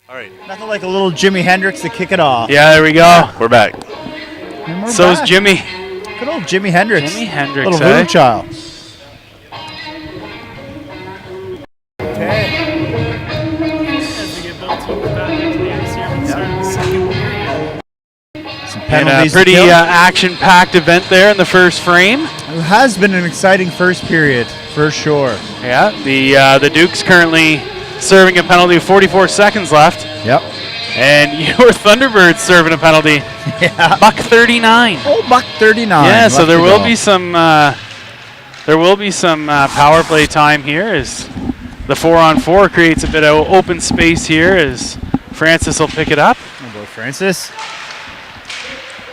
All right. Nothing like a little Jimi Hendrix to kick it off. Yeah, there we go. We're back. And we're So's back. Jimmy. Good old Jimi Hendrix. Jimi Hendrix, Little eh? voodoo child. Okay. As we get built to the back into the ice here at the start of the second period. Some And a penalties. pretty to kill. action-packed event there in the first frame. It has been an exciting first period, for sure. Yeah, the Dukes currently serving a penalty with 44 seconds left. Yep. And your Thunderbirds serving a penalty. Yeah. Buck 39. Oh, buck 39. Yeah, so left there to will go. be some power play time here as the 4-on-4 creates a bit of open space here as Francis will pick it up. How about Francis? Good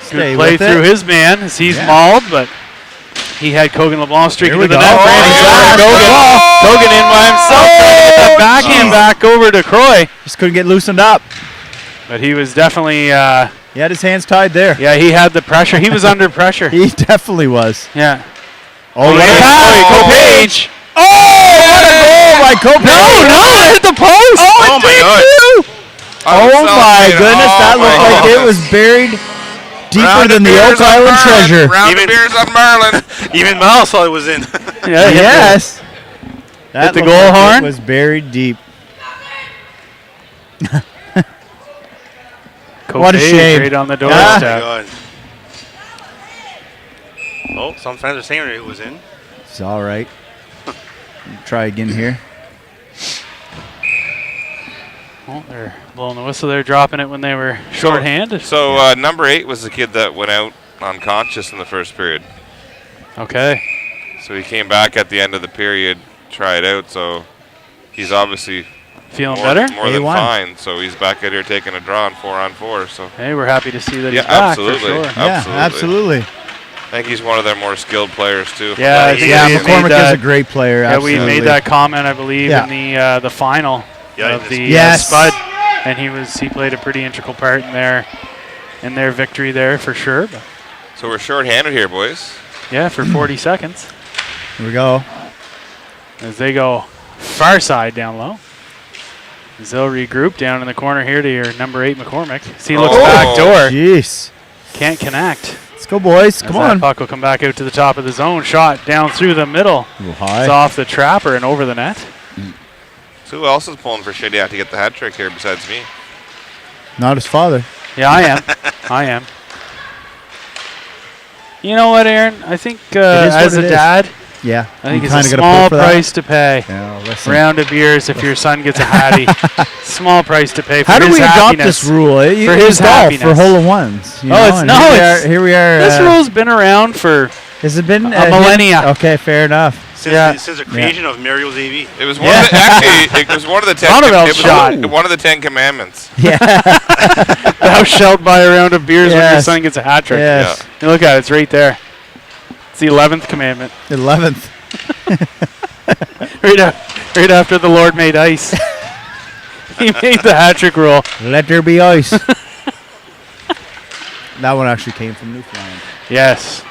Stay play with through it. his man as he's Yeah. mauled, but he had Kogan LeBlanc streaking Here to we the go. net. Oh, Francis yeah. over Kogan in by himself. Trying to get that backhand back over to Croy, Just couldn't get loosened up. but he was definitely, He had his hands tied there. yeah, he had the pressure. He was under pressure. He definitely was. Yeah. Oh, What a pass. Kopage. Oh, what a goal by Kopage. No, it hit the post. Oh, my God. Oh, my goodness. That looked like it was buried deeper than the Oak Island treasure. Round Even- of beers on Marlin. Even Miles thought it was in. Yeah, hit Yes. That the looked goal like horn? It was buried deep. What a Kopage shame. right on the Oh, my doorstep. God. Oh, some fans are saying it was in. It's all right. Try again here. Well, they're blowing the whistle. They're dropping it when they were shorthanded. So number 8 was the kid that went out unconscious in the first period. Okay. So he came back at the end of the period, tried out. So he's obviously Feeling more, better? more than A1. fine. So he's back out here taking a draw on 4-on-4. So Hey, we're happy to see that yeah, he's back absolutely. for sure. Yeah, absolutely. I think he's one of their more skilled players too. Yeah, I think Yeah, we made McCormick that- is a great player. Yeah, we Absolutely. made that comment, I believe, Yeah. in the final Yeah, of the Yes. Spud, and he played a pretty integral part in their victory there for sure. But So we're short-handed here, boys. yeah, for 40 seconds Here we go. as they go far side down low. As they'll regroup down in the corner here to your number 8 McCormick. See, he looks Oh. back door, Jeez. can't connect. Let's go, boys. As Come that on. puck will come back out to the top of the zone. Shot down through the middle. A little It's high. off the trapper and over the net. So who else is pulling for Shady to get the hat trick here besides me? Not his father. Yeah, I am. I am. You know what, Aaron? I think is as what a it is. dad, Yeah. I think you it's a kinda gotta small pull for that. price to pay. Yeah, listen. Round of beers if your son gets a hattie. Small price to pay for How do his we adopt happiness. this rule? For It's his golf happiness. for hole-in-ones. You Oh, know, it's- and no, here we it's- are. Here we are. This rule's been around for Has it been a millennia. Okay, fair enough. Since, Yeah. since the creation of Mario's AV. It was one of the, actually, it was one of the 10. Roundabout It was shot. one of the 10 commandments. Yeah. thou shalt buy a round of beers when your Yes. son gets a hat trick. Yes. You look at it, it's right there. It's the 11th commandment. 11th. Right after the Lord made ice. He made the hat trick rule. Let there be ice. That one actually came from Newfoundland. Yes.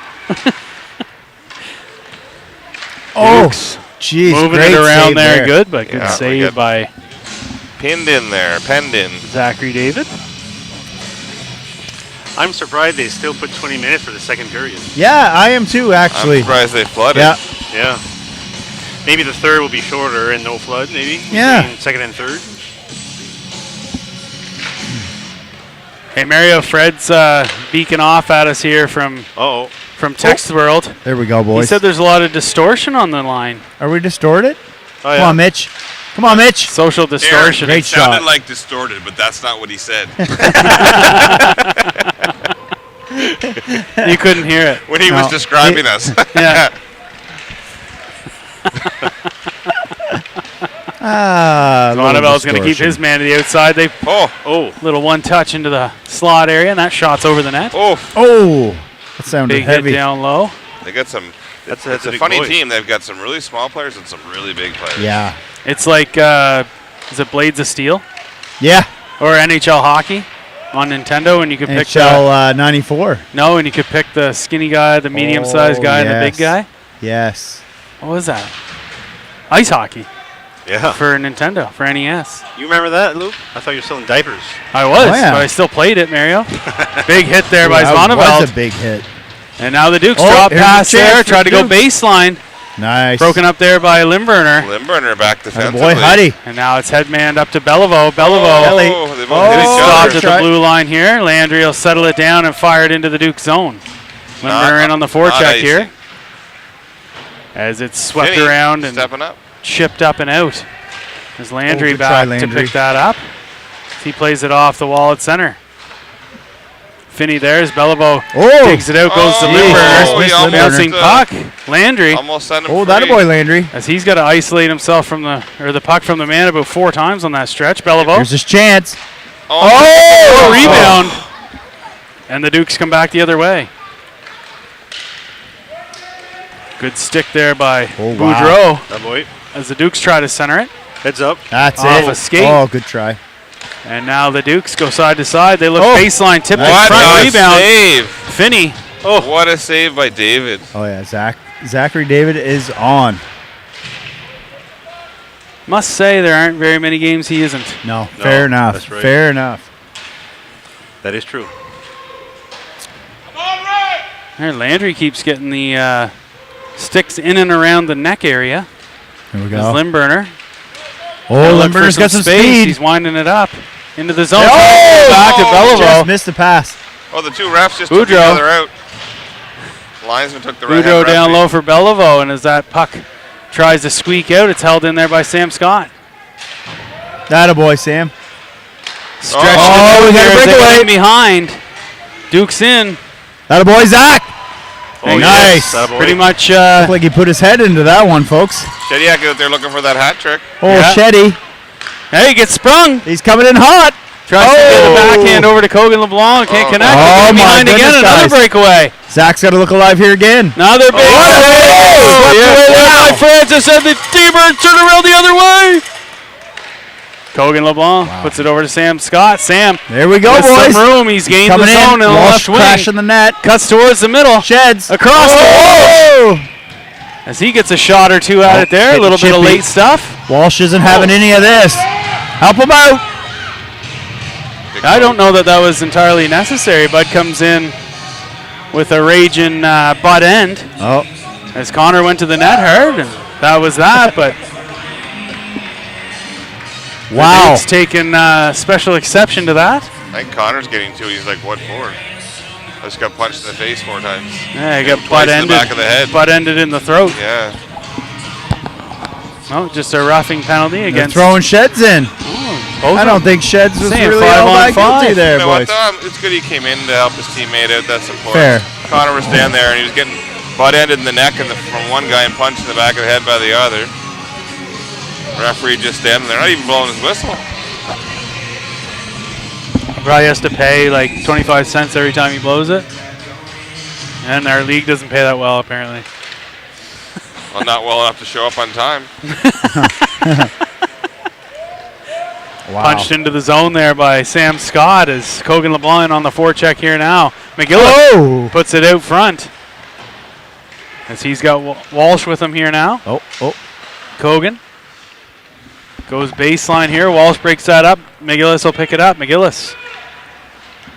Oh, Dukes jeez. moving great it around save there. Good, but good Yeah, we save got- by Pinned in there, penned in. Zachary David. I'm surprised they still put 20 minutes for the second period. Yeah, I am too, I'm actually. surprised they flooded. Yeah. Yeah. Maybe the third will be shorter and no flood, maybe? Yeah. Between second and third. Hey, Mario, Fred's beacon off at us here from Uh-oh. Text World. There we go, He boys. said there's a lot of distortion on the line. Are we distorted? Oh, Come yeah. on, Mitch. Come on, Mitch. Social distortion. Great It sounded shot. like distorted, but that's not what he said. You couldn't hear it. when he was No. describing us. Yeah. Monteval's going to keep his man to the outside. They Oh, little one touch into the slot area, and that shot's over the net. oh. Oh, that sounded Big heavy. hit down low. They got some. That's It's a a big funny boy. team. They've got some really small players and some really big players. Yeah. It's like, is it Blades of Steel Yeah. or NHL hockey on Nintendo? And you could pick NHL 94. and you could pick the skinny guy, the medium-sized Oh, guy, and the big yes. guy. Yes. What was that? Ice hockey. Yeah. for Nintendo, for NES. You remember that, Luke? I thought you were selling diapers. I was, Oh, yeah. but I still played it, Mario. Big hit there by That was Zvonneveldt. a big hit. And now the Dukes Oh, drop here's a pass chance there, for tried to the go Dukes. baseline. Nice. Broken up there by Limburner. Limburner back Atta defensively. boy, Huddy. And now it's headmanned up to Beliveau. Beliveau Oh, they both hit each stopped other. at Try. the blue line here. Landry will settle it down and fire it into the Duke zone. Limburner in on the forecheck icing. here. As it's swept Finney around and stepping up. chipped up and out. There's Landry good try, back to Landry. pick that up. He plays it off the wall at center. Finney there's Beliveau. Oh. Digs it out, goes to Oh, Limburner. he almost, Bouncing puck. Landry. Almost sent him Oh, free. that a boy, Landry. As he's got to isolate himself from the puck from the man about 4 times on that stretch. Beliveau. Here's his chance. Oh, rebound. And the Dukes come back the other way. Good stick there by Oh, Boudreau That boy. as the Dukes try to center it. Heads up. That's Off it. a skate. Oh, good try. And now the Dukes go side to side. They look Oh. baseline, tipped in What front, a rebound. save. Finney. What a save by David. Oh, yeah. Zachary David is on. Must say there aren't very many games he isn't. No, fair enough. that's right. Fair enough. That is true. There, Landry keeps getting the sticks in and around the neck area. Here we There's go. Limburner. Oh, Look for Limburner's got some space. speed. He's winding it up into the zone. Oh! Back to Just Beliveau. missed the pass. Oh, the two refs just took each Boudreau. other out. Linesman took the right Boudreau hand down referee. low for Beliveau, and as that puck tries to squeak out, it's held in there by Sam Scott. That a boy, Sam. Stretched Oh, it we got a out there as they breakaway. got in behind. Duke's in. That a boy, Zach. Oh, nice. yes. That boy. Pretty much. Looked like he put his head into that one, folks. Shediak out there looking for that hat trick. Oh, Yeah. Shetty. Hey, he gets sprung. He's coming in hot. Tries to get the backhand over to Kogan LeBlanc. Can't Oh. connect. Oh, They get my behind again. goodness, Another guys. breakaway. Zach's got to look alive here again. Another big Oh, save. yeah. Swept away there by Wow. Francis, and the T-Birds turn around the other way. Kogan LeBlanc puts it over to Sam Scott. Sam There we go, with boys. some room. He's gained Coming the zone in. in the Walsh left wing. crashing the net. Cuts towards the middle. Sheds. Across the Oh! As he gets a shot or two at it there. A getting little bit of chippy. late stuff. Walsh isn't having any of this. Help him out. I don't know that was entirely necessary. Bud comes in with a raging butt end Oh, as Connor went to the net hard, and that was that. But wow. Duke's taking special exception to that. I think Connor's getting to. He's like, what for? I just got punched in the face 4 times. Yeah, he Hit got him butt twice in ended. the back of the head. Butt ended in the throat. Yeah. Oh, just a roughing penalty They're against throwing Sheds in. both. I don't think Sheds was Saying really 5 all on that guilty 5. there, You know what, boys. though? It's good he came in to help his teammate out. That's important. Fair. Connor was down there, and he was getting butt-ended in the neck from one guy and punched in the back of the head by the other. Referee just standing there, not even blowing his whistle. Probably has to pay like 25 cents every time he blows it. And our league doesn't pay that well, apparently. Well, not well enough to show up on time. Wow. Punched into the zone there by Sam Scott as Kogan LeBlanc on the forecheck here now. McGillis Oh. puts it out front. As he's got Walsh with him here now. Oh, oh. Kogan goes baseline here. Walsh breaks that up. McGillis will pick it up. McGillis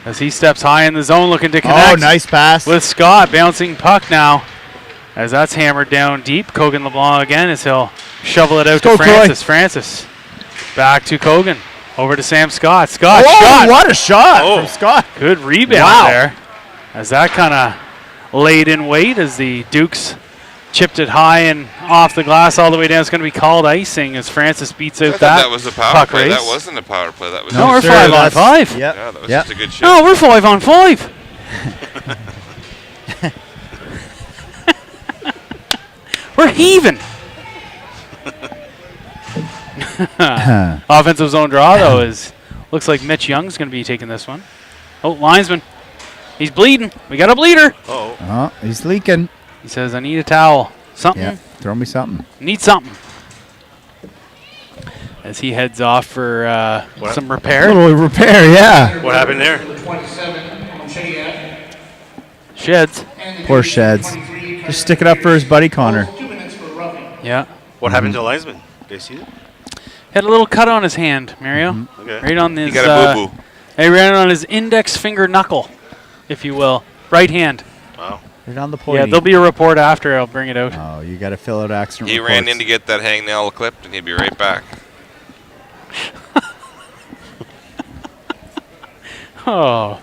as he steps high in the zone looking to connect. Oh, nice pass. With Scott bouncing puck now as that's hammered down deep. Kogan LeBlanc again as he'll shovel it out to go, Francis. Francis back to Kogan. Over to Sam Scott. Scott Oh, shot. what a shot Oh. from Scott. Good rebound Wow. there. As that kind of laid in weight as the Dukes chipped it high and off the glass all the way down. It's going to be called icing as Francis beats I out thought that. that was a power puck play. race. That wasn't a power play. That was No, we're just, 5 on that's- 5. Yep. yeah, that was Yep. just a good shot. No, we're 5 on 5. We're heaving. Offensive zone draw, though, is looks like Mitch Young's going to be taking this one. Oh, linesman. He's bleeding. We got a bleeder. Oh, Oh, he's leaking. He says, I need a towel. Something. Yeah, throw me something. Need something. As he heads off for some A repair. little repair, yeah. what happened there? Number 27, Shediak. Sheds. And the Poor number Sheds. 23, Just stick it up for his buddy Connor. 2 minutes for roughing. Yeah. What happened to the linesman? Did you see it? Had a little cut on his hand, Mario. Okay. Right on his. You got a boo-boo. He ran on his index finger knuckle, if you will. Right hand. Wow. Right on the point. Yeah, there'll be a report after. I'll bring it out. Oh, you got to fill out accident He reports. ran in to get that hangnail clipped, and he'd be right back. Oh,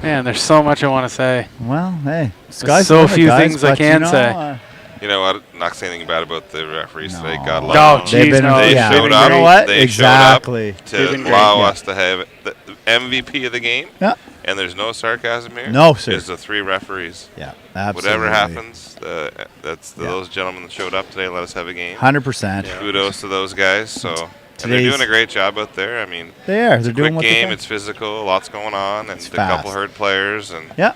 man, there's so much I want to say. Well, hey, There's sky's so the limit, few guys, things I but, can you know, say. You know what? Not saying anything bad about the referees No. today. God love No, them. geez, no. They yeah. showed You up. know what? They Exactly. showed up They've to been great. allow Yeah. us to have the MVP of the game. Yeah. And there's no sarcasm here. No, sir. There's the 3 referees. Yeah, absolutely. Whatever happens, that's Yeah. those gentlemen that showed up today. Let us have a game. 100%. Kudos to those guys. So, and they're Today's- doing a great job out there. I mean, They are. They're quick doing what they game. can. It's physical. Lots going on, and It's a couple fast. hurt players, and Yeah.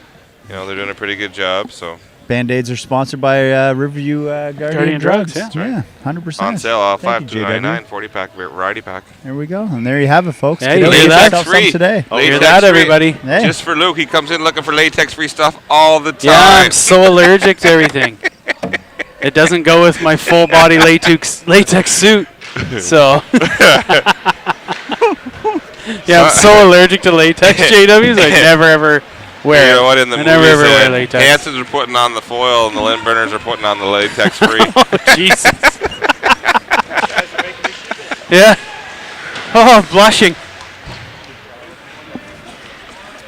you know they're doing a pretty good job. So Band-Aids are sponsored by Riverview Guardian Drugs, Drugs. yeah. Yeah, 100%. on sale, all Thank 5 you, JW. 299 40-pack variety pack. There we go. And there you have it, folks. Yeah, Get you out hear and get that? yourself some Free. today. Oh, hear Latex that, free. everybody? Hey. Just for Luke, he comes in looking for latex-free stuff all the Yeah, time. I'm so allergic to everything. It doesn't go with my full body latex suit. So. Yeah, I'm so allergic to latex, JWs. I never ever wear. You know what? In the I never movies, ever wear latex. Hansons are putting on the foil, and the Lynn Burners are putting on the latex-free. Oh, Jesus. Yeah. Oh, I'm blushing.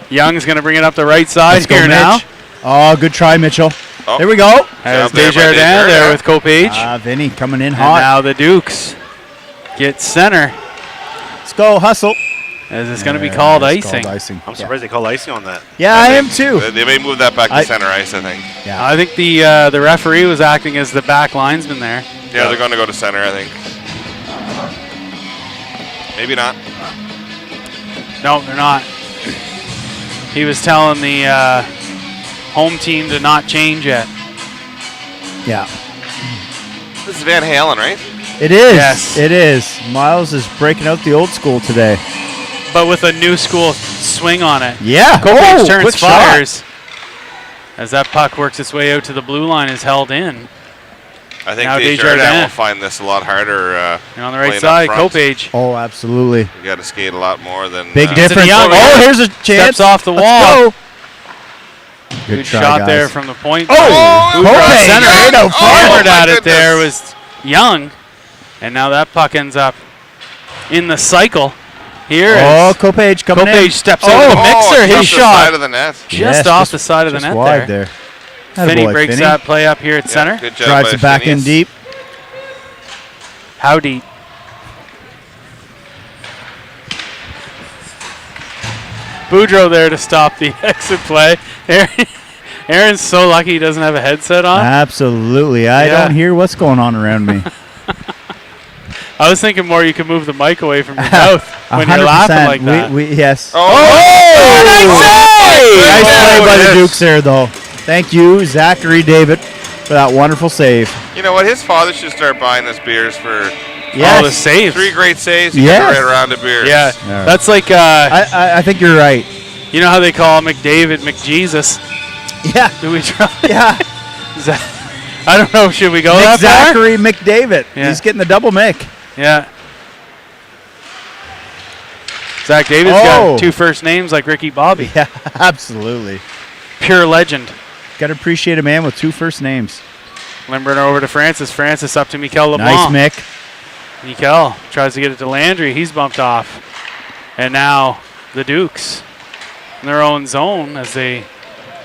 Young's going to bring it up the right side Let's go, here now. Mitch. Oh, good try, Mitchell. Oh. There we go. As Job there by Desjardins there Desjardins. with Copage. Vinny coming in And hot. now the Dukes get center. Let's go, hustle. As it's going to be called It's icing. called icing. I'm surprised they call icing on that. Yeah, I am too. They may move that back to I- center ice, I think. Yeah. I think the referee was acting as the back linesman there. Yeah, they're going to go to center, I think. Maybe not. No, they're not. He was telling the home team to not change yet. Yeah. This is Van Halen, right? It is. Yes. It is. Miles is breaking out the old school today. But with a new school swing on it. Yeah. Copage turns, quick shot. fires. As that puck works its way out to the blue line, is held in. I think Now Desjardins Desjardins. will find this a lot harder. And on the right playing up side, front. Copage Oh, absolutely. You got to skate a lot more than Big Gets it difference. Young. Oh, here's a chance. steps off the Let's wall. go. Good try, shot guys. there from the point. Oh, Who brought Copage. center Right out front. hammered my at it there goodness. was Young. And now that puck ends up in the cycle. Here Oh, is Copage coming in. Copage steps over the mixer. just His the shot side of the net. just off the side of the just net wide there. there. Finney Attaboy, breaks Finney. that play up here at Yeah, center. good job Drives by it back in Phineas. deep. How deep? Boudreaux there to stop the exit play. Aaron's so lucky he doesn't have a headset on. Absolutely. I Yeah. don't hear what's going on around me. I was thinking more you could move the mic away from your mouth when you're 100%. laughing like that. Yes. Oh, Nice play by the yes. Dukes there, though. Thank you, Zachary David, for that wonderful save. You know what? His father should start buying us beers for All the saves. 3 great saves. You Yes. get right around of beers. Yeah, Yeah. that's like, I think you're right. you know how they call McDavid McJesus? Yeah. Do we try? Yeah. Is that, I don't know. Should we go Mick that far? Zachary McDavid. Yeah. He's getting the double Mick. Yeah. Zach David's Oh. got 2 first names like Ricky Bobby. Yeah, absolutely. Pure legend. Got to appreciate a man with 2 first names. Limburner over to Francis. Francis up to Mikel Nice, LeBlanc. Mick. Mikel tries to get it to Landry. He's bumped off. And now the Dukes in their own zone as they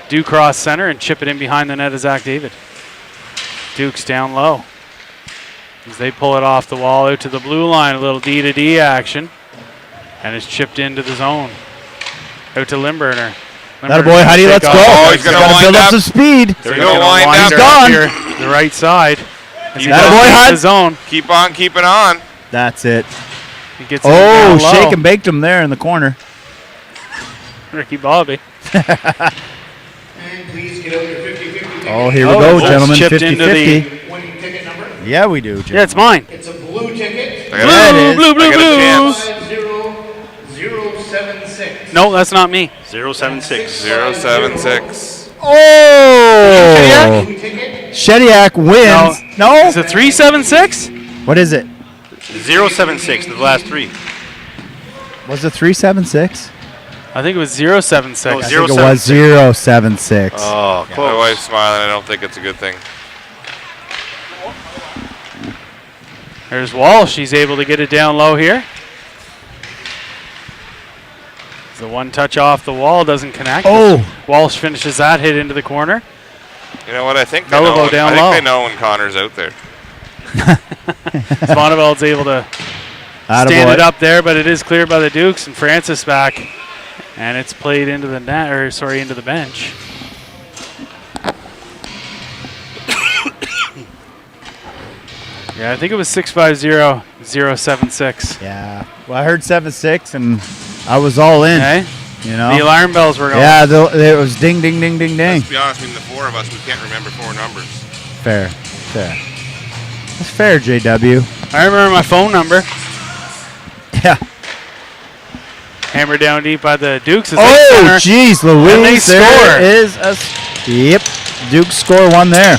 do cross center and chip it in behind the net of Zach David. Dukes down low as they pull it off the wall out to the blue line. A little D-to-D action. And it's chipped into the zone. Out to Limburner. That boy, Heidi, let's go. Oh, he's gonna Gotta wind build up up. some speed. There we He's go, gonna wind wind up. her Gone. here, the right side. As he That goes boy, into Hud. the zone. Keep on keeping on. That's it. He gets it Oh, down low. shake and baked him there in the corner. Ricky Bobby. And please get out your 50-50 ticket. Oh, here we Oh, go, it's gentlemen. chipped into 50-50. Winning ticket number. Yeah, we do. Yeah, it's mine. It's a blue ticket. I got Yeah, a- it is. Blue, blue, I got a blue. chance. 50076. No, that's not me. 076. 076. Oh! Blue ticket. Shediak wins. No? Is it 376? What is it? 076, the last three. Was it 376? I think it was 076. Oh, I think it was 076. Oh, My close. wife's smiling. I don't think it's a good thing. There's Walsh. She's able to get it down low here. The one touch off the wall doesn't connect. Oh. Walsh finishes that hit into the corner. You know what? I think Mellow down low. they know when Connor's out there. Zvoneveld's able to stand it up there, but it is cleared by the Dukes, and Francis back, and it's played into the net, or sorry, into the bench. Yeah, I think it was 650-076. Yeah. Well, I heard 76, and I was all in. Okay. You know. The alarm bells were going. Yeah, it was ding, ding, ding, ding, ding. Let's be honest, between the four of us, we can't remember four numbers. Fair. That's fair, JW. I remember my phone number. Yeah. Hammered down deep by the Dukes. Oh, jeez, Louise. And they score. Yep. Dukes score one there.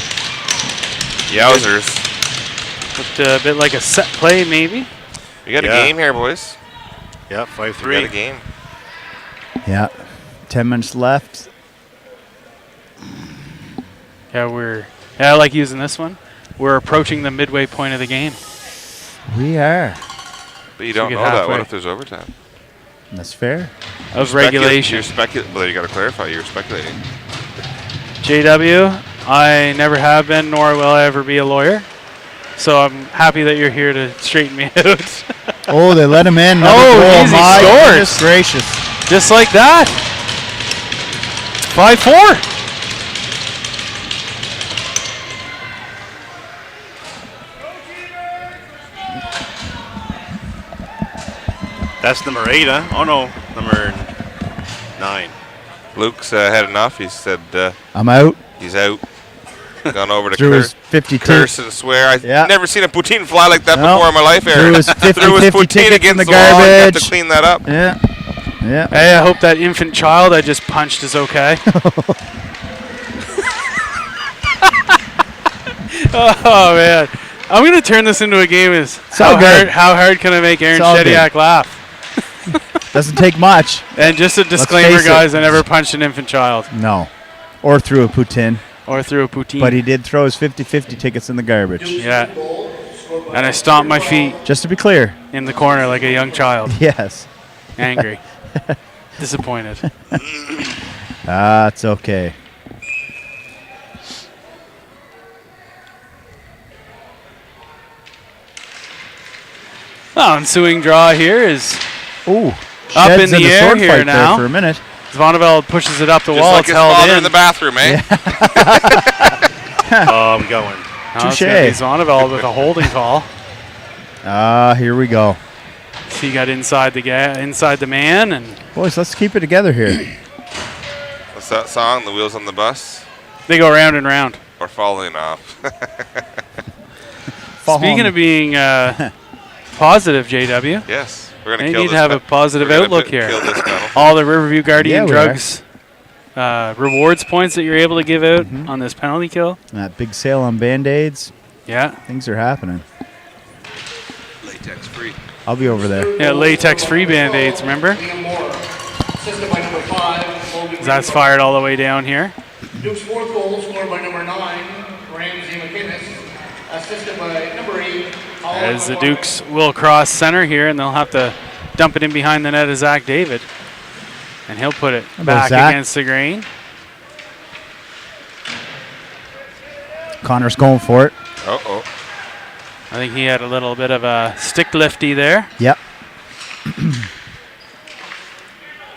Yowzers. Looked a bit like a set play, maybe. We got a game here, boys. Yeah, We got a 5-3. game. Yeah. 10 minutes left. Yeah, I like using this one. We're approaching the midway point of the game. We are. But you don't get know that. halfway. What if there's overtime? That's fair. Of regulation. You're speculating. Well, you got to clarify. You're speculating. JW, I never have been, nor will I ever be a lawyer. So I'm happy that you're here to straighten me out. Oh, they let him in. Oh, goal. easy My scores. goodness gracious. Just like that. 5-4. That's number 8, huh? Oh, no. Number 9. Luke's heading off. He said I'm out. he's out. Gone over to Threw his 52. curse and swear. I've Yeah. never seen a poutine fly like that No. before in my life, Threw Aaron. his 50-50 poutine tickets in against the wall and had garbage. to clean that up. Yeah. Hey, I hope that infant child I just punched is okay. Oh, man. I'm going to turn this into a game. How hard can I make Aaron It's all Shediak laugh? Doesn't take much. And just a disclaimer, face it. guys, I never punched an infant child No. Or threw a poutine. or threw a poutine. But he did throw his 50-50 tickets in the garbage. Yeah. And I stomped my feet Just to be clear. in the corner like a young child. Yes. Angry. Disappointed. It's okay. Oh, ensuing draw here is Ooh. Up Sheds in the a air sword here fight now. there for a minute. Zvoneveld pushes it up the Just wall. like It's his held father in. in the bathroom, eh? Oh, we got one. Now it's gonna be Touche. Zvoneveld with a holding call. Here we go. So he got inside the man, and Boys, let's keep it together here. What's that song? The Wheels on the Bus? they go round and round. Or Falling Off? Fall Speaking home. of being positive, JW, Yes. We're they going to kill need this. to have a positive we're gonna outlook kill here. this penalty. All the Riverview Guardian Yeah, we are. Drugs rewards points that you're able to give out on this penalty kill. That big sale on Band-Aids. Yeah. Things are happening. Latex free. I'll be over there. Yeah, latex-free Band-Aids, remember? Liam Moore, assisted by number 5, Colby That's Greenwood. fired all the way down here. Duke's fourth goal scored by number 9, Ramsey McInnes, assisted by number 8, Oliver As the McCormick. Dukes will cross center here, and they'll have to dump it in behind the net of Zach David. And he'll put it about back Zach? against the grain. Connor's going for it. Uh-oh. I think he had a little bit of a stick lifty there. Yep.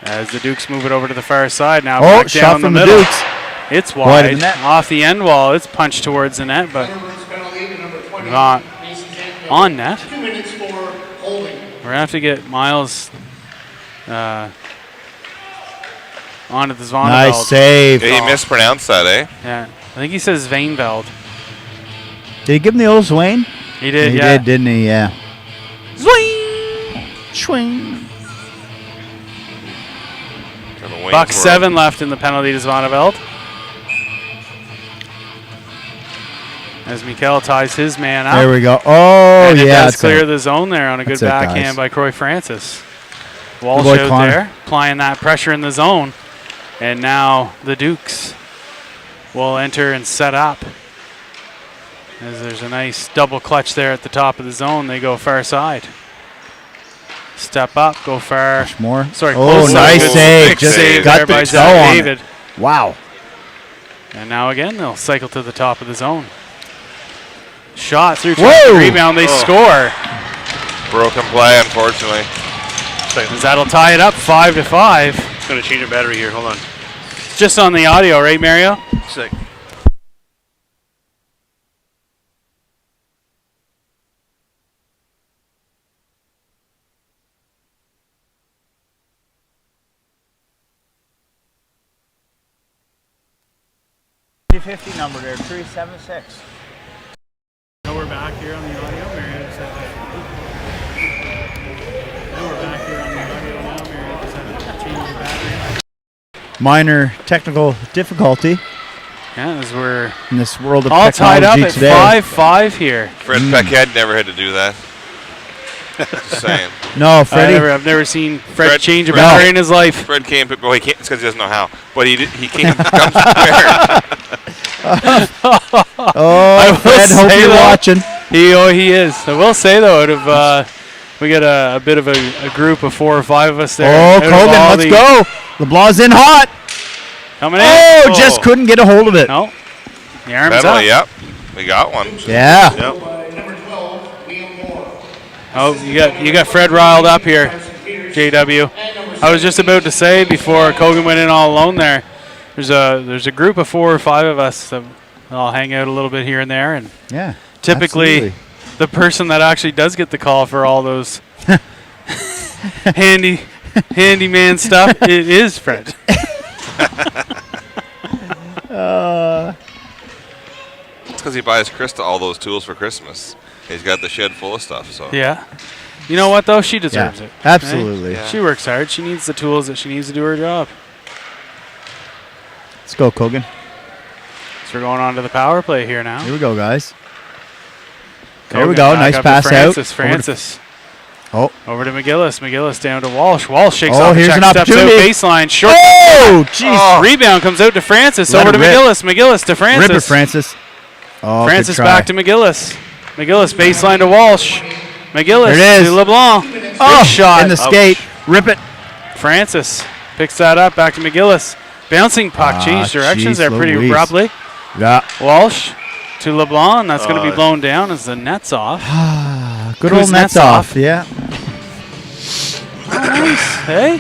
As the Dukes move it over to the far side now. Oh, back shot down from the the middle. Dukes. It's Wide of the wide. net. Off the end wall. It's punched towards the net, but Thunderbirds penalty to number 20, not Mason Canfield. on net. 2 minutes for holding. We're going to have to get Miles onto the Zvoneveld. Nice save. Yeah, he mispronounced that, eh? Yeah. I think he says Veinveld. Did he give him the old Swain? He did, He yeah. did, didn't he? Yeah. Zwing! Swing. And the wings Buck were 7 left in the penalty to Zvoneveld. as Mikel ties his man up. There we go. Oh, And it yeah. does that's clear it. the zone there on a good That's it, backhand guys. by Croy Francis. Walsh boy, out Connor. there, applying that pressure in the zone. And now the Dukes will enter and set up. As there's a nice double clutch there at the top of the zone. They go far side. Step up, go far. Much more. Sorry, Oh, close side. nice Good save. big Just save got there the by toe Zach on it. David. Wow. And now again, they'll cycle to the top of the zone. Shot through to Whoa! the rebound. They score. Broken play, unfortunately. As that'll tie it up 5-5. It's going to change the battery here. Hold on. Just on the audio, right, Mario? Sick. number there, 376. Now we're back here on the audio. Mario just had now we're back here on the audio now. Mario just had to change the battery. Minor technical difficulty Yeah, as we're in this world of all tied up technology at today. 5-5 here. Fred Paquette never had to do that. Just saying. No, Freddie. I've never seen Fred Fred- change a Fred- battery in his life. Fred came, well, he can't, it's because he doesn't know how. But he came, comes prepared. Oh, Fred, hope say you're though- watching. He is. I will say though, out of we got a bit of a group of 4 or 5 of us there. Oh, Out of all Kogan, let's the- go. LeBlanc's in hot. Coming in. Oh, just couldn't get a hold of it. No. The arm's Penalty, up. yep. We got one. Yeah. Yep. Number 12, Liam Moore. Oh, you got Fred riled up here, JW. I was just about to say before Kogan went in all alone there. There's a group of 4 or 5 of us that all hang out a little bit here and there, and Yeah. typically absolutely. the person that actually does get the call for all those handyman stuff it is Fred. It's because he buys Krista all those tools for Christmas. He's got the shed full of stuff. So Yeah. You know what though? She deserves Yeah, it. absolutely. Yeah. She works hard. She needs the tools that she needs to do her job. Let's go, Kogan. So we're going on to the power play here now. Here we go, guys. There Kogan we go. back Nice up to pass out. Francis. Francis. Oh. Over to McGillis. McGillis down to Walsh. Walsh shakes Oh, off the here's check, an steps out opportunity. baseline. Short. Oh, jeez. Rebound comes out to Francis. Let Over to it rip. McGillis. McGillis to Francis. Rip it, Francis. Oh, Francis good try. back to McGillis. McGillis baseline to Walsh. McGillis There it is. to LeBlanc. Oh, Big shot. in the skate. Rip it. Francis picks that up. Back to McGillis. Bouncing puck. Changed directions jeez there pretty Louise. abruptly. Yeah. Walsh to LeBlanc. That's going to be blown down as the net's off. Good Whose old net's nets off. off? Yeah. Nice. Hey?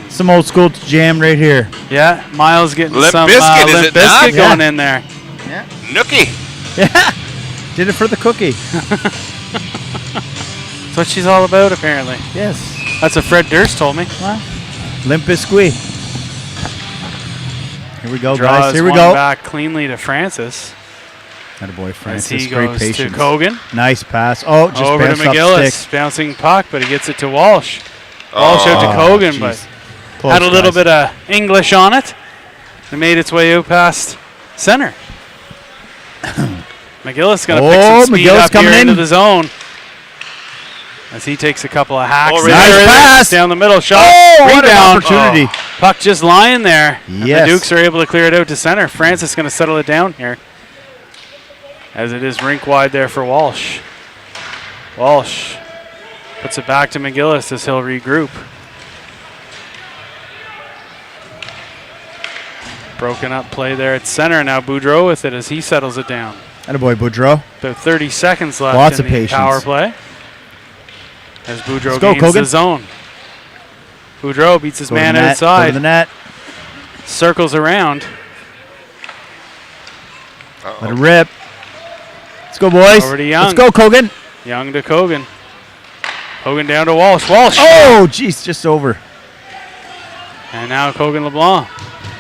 Some old school jam right here. Yeah, Miles getting Limp some Bizkit, is Limp it not? Bizkit going Yeah. in there. Nookie. Yeah. Did it for the cookie. That's what she's all about, apparently. Yes. That's what Fred Durst told me. Limp Biscuit. Here we go, Draws guys. Here we one go. back cleanly to Francis Attaboy, as Francis. he Great goes to patience. Kogan. Nice pass. Oh, just Over to bounced off McGillis. stick. Bouncing puck, but he gets it to Walsh. Walsh out to Oh, Kogan, jeez. but Close, had a little guys. bit of English on it. It made its way out past center. McGillis going to pick Oh, some speed McGillis up coming here into in. the zone. As he takes a couple of hacks. Oh, there nice it is, pass. down the middle. Shot. Oh, what an Rebound. opportunity. Puck just lying there. And Yes. the Dukes are able to clear it out to center. Francis going to settle it down here. As it is rink wide there for Walsh. Walsh puts it back to McGillis as he'll regroup. Broken up play there at center. Now Boudreau with it as he settles it down. Attaboy, Boudreau. About 30 seconds left Lots in of the patience. power play. As Boudreau Let's go, gains the Kogan. zone. Boudreau beats his Go to man the net, outside. Go to the net. Circles around. Let it rip. Let's go, boys. Over to Young. Let's go, Kogan. Young to Kogan. Kogan down to Walsh. Walsh. Oh, jeez, just over. And now Kogan LeBlanc.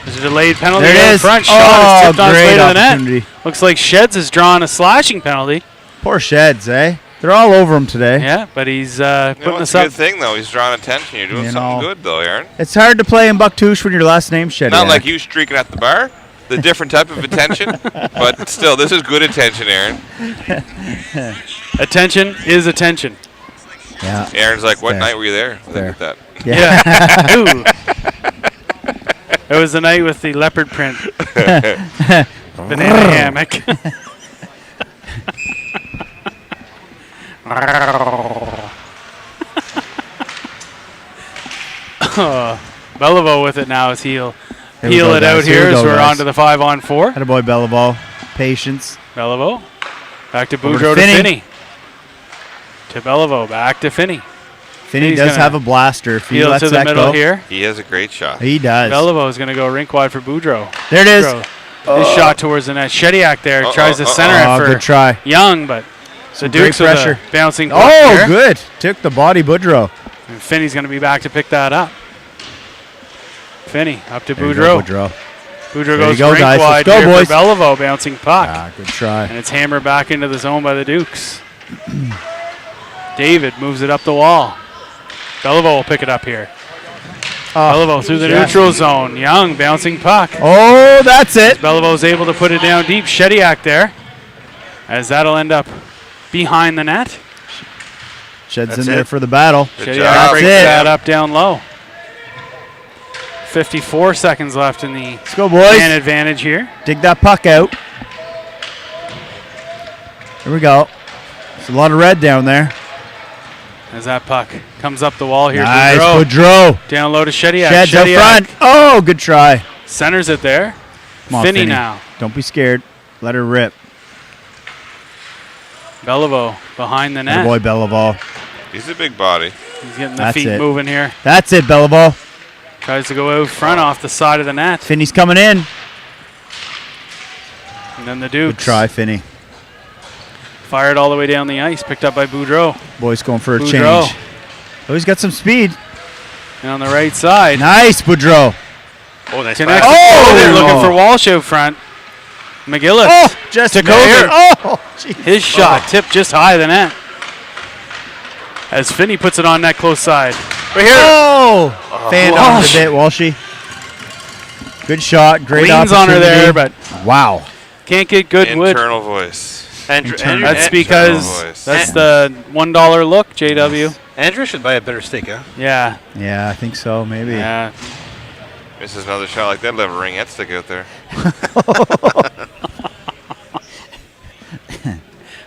There's a delayed penalty There it in is. front. Shot Oh, is tipped on its way great to the net. opportunity. Looks like Sheds has drawn a slashing penalty. Poor Sheds, eh? They're all over him today. Yeah, but he's You know, putting it's us a up. good thing, though. He's drawing attention. You're doing You something know. good, though, Aaron. It's hard to play in Bucktouche when your last name's Sheds. Not like you streaking at the bar. the different type of attention, but still, this is good attention, Aaron. Attention is attention. Yeah. Aaron's like, what Fair. night were you there? Fair. Look at that. Yeah. Ooh. It was the night with the leopard print. Banana hammock. Beliveau with it now as he'll Here we peel go, it out guys. here Here we as go, we're guys. on to the 5-on-4. Attaboy, Beliveau. Patience. Beliveau. Back to Over to Boudreau to Finney. Finney. To Beliveau. Back to Finney. Finney He's does gonna have a blaster. If he Peel lets to the that middle go, here. He has a great shot. he does. Beliveau is going to go rink wide for Boudreau. There it is. Boudreau. His shot towards the net. Shediak there tries to center Oh, it for good try. Young, but the great Dukes with a pressure. bouncing puck Oh, here. good. Took the body, Boudreau. And Finney's going to be back to pick that up. Finney up to There you go, Boudreau. Boudreau. Boudreau There you goes go, rink guys. wide Let's go, here boys. for Beliveau, bouncing puck. Ah, good try. And it's hammered back into the zone by the Dukes. David moves it up the wall. Beliveau will pick it up here. Beliveau through the neutral zone. Young bouncing puck. Oh, that's it. Belivau's able to put it down deep. Shediak there, as that'll end up behind the net. Shed's That's in there it. for the battle. Good Shediak job. breaks That's it. that up down low. 54 seconds left in the Let's go, boys. man advantage here. Dig that puck out. Here we go. There's a lot of red down there. As that puck comes up the wall here. Nice, Boudreau. Boudreau. Down low to Shediak. Shed's out Shediak front. Oh, good try. centers it there. Come on, Finney now. Don't be scared. Let her rip. Beliveau behind the net. Boy, Beliveau. He's a big body. He's getting the That's feet it. moving here. That's it, Beliveau. Tries to go out front off the side of the net. Finney's coming in. And then the Good Dukes try, Finney. fired all the way down the ice. Picked up by Boudreau. Boys going for a Boudreau. change. Oh, he's got some speed. And on the right side. Nice, Boudreau. Oh, nice Connects pass. Oh! it. Looking for Walsh out front. McGillis. Oh, just to there. Kogan. Oh, jeez. His shot tipped just high of the net. As Finney puts it on net close side. Right here. Oh, fanned on Walsh. a bit, Walshy. Good shot. Great Leans on her opportunity. there, but Wow. can't get good wood. Internal voice. Andrew, That's Internal because voice. that's the $1 look, JW. Andrew should buy a better steak, huh? Yeah. Yeah, I think so, maybe. Yeah. Misses another shot like that. Let a ringette stick out there.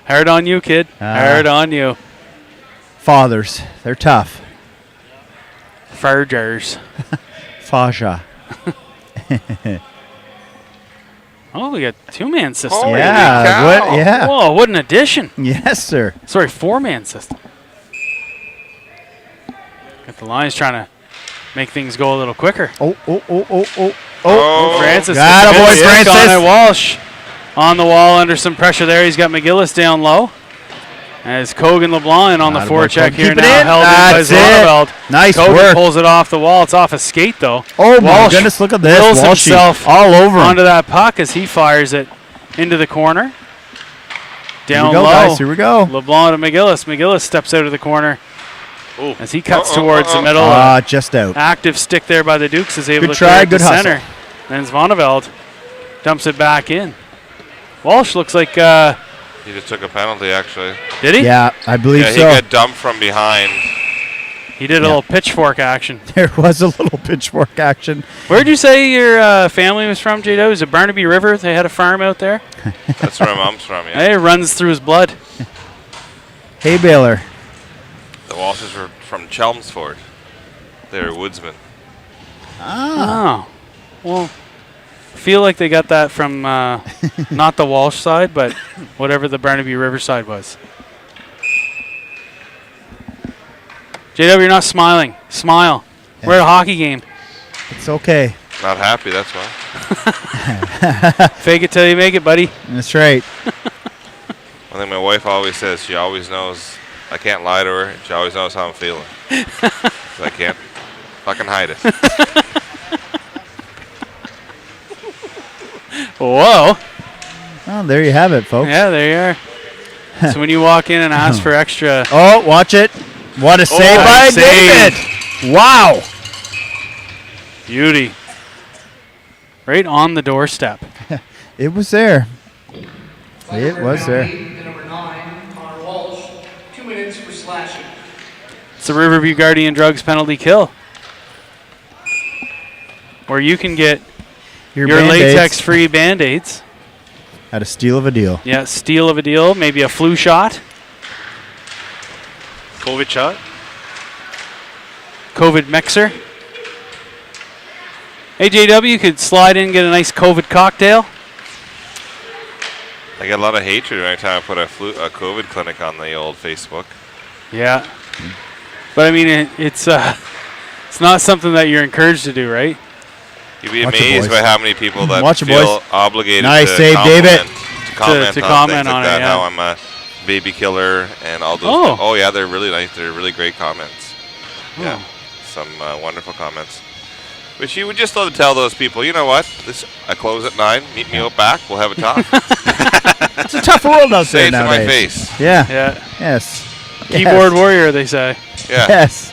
Hard on you, kid. Hard on you. Fathers, they're tough. Fargers. Fasha. Oh, we got two-man system. Holy Yeah, cow. what? Yeah. Whoa, what an addition. Yes, sir. Sorry, four-man system. Got the Lions trying to make things go a little quicker. Oh. Oh, Francis. Got with a the boy, good stick Francis. on it. Walsh on the wall under some pressure there. He's got McGillis down low. As Kogan LeBlanc in on the Got a boy, forecheck Kogan. here Keep it now. in. Held That's in by it. Zonneveld. Nice Kogan work. pulls it off the wall. It's off a skate though. Oh, my Walsh goodness, look at this. wills Walshy himself all over him. onto that puck as he fires it into the corner. Here Down we go, low. guys. Here we go. LeBlanc to McGillis. McGillis steps out of the corner Oh, as he cuts towards the middle. Just out. Active stick there by the Dukes is able Good to try, clear it good to hustle. center. Then Zvoneveld dumps it back in. Walsh looks like he just took a penalty, actually. did he? Yeah, I believe Yeah, he so. got dumped from behind. He did a little pitchfork action. There was a little pitchfork action. Where'd you say your family was from, J-Do? Is it Barnaby River? They had a farm out there? That's where my mom's from, yeah. Hey, it runs through his blood. Hey, Baylor. The Walshes were from Chelmsford. They were woodsmen. Oh. Well, I feel like they got that from not the Walsh side, but whatever the Barnaby River side was. JW, you're not smiling. Smile. We're at a hockey game. It's okay. Not happy, that's why. Fake it till you make it, buddy. That's right. One thing my wife always says, she always knows, I can't lie to her, and she always knows how I'm feeling. So I can't fucking hide it. Whoa. Well, there you have it, folks. Yeah, there you are. So when you walk in and ask for extra, Oh, watch it. What a save by save. David. Wow. beauty. right on the doorstep. It was there. It was there. The number 9, Connor Walsh, 2 minutes for slashing. It's the Riverview Guardian Drugs penalty kill, where you can get your Band-Aids latex-free Band-Aids. at a steal of a deal. Yeah, steal of a deal, maybe a flu shot, COVID shot. COVID mixer. AJW could slide in and get a nice COVID cocktail. I get a lot of hatred every time I put a COVID clinic on the old Facebook. Yeah. But I mean, it's not something that you're encouraged to do, right? You'd be Watch it, amazed boys. by how many people that Watch it, feel boys. obligated Nice to save, comment, David. to comment To on comment things on like it, that, yeah. how I'm a baby killer and all those. Oh. Oh yeah, they're really nice. They're really great comments. Oh. Yeah, some wonderful comments. But you would just love to tell those people, you know what? I close at 9. Meet me out back. We'll have a talk. It's a tough world out Say there it to my nowadays. face. Yeah. Yeah. Yes. Keyboard warrior, they say. Yeah. Yes.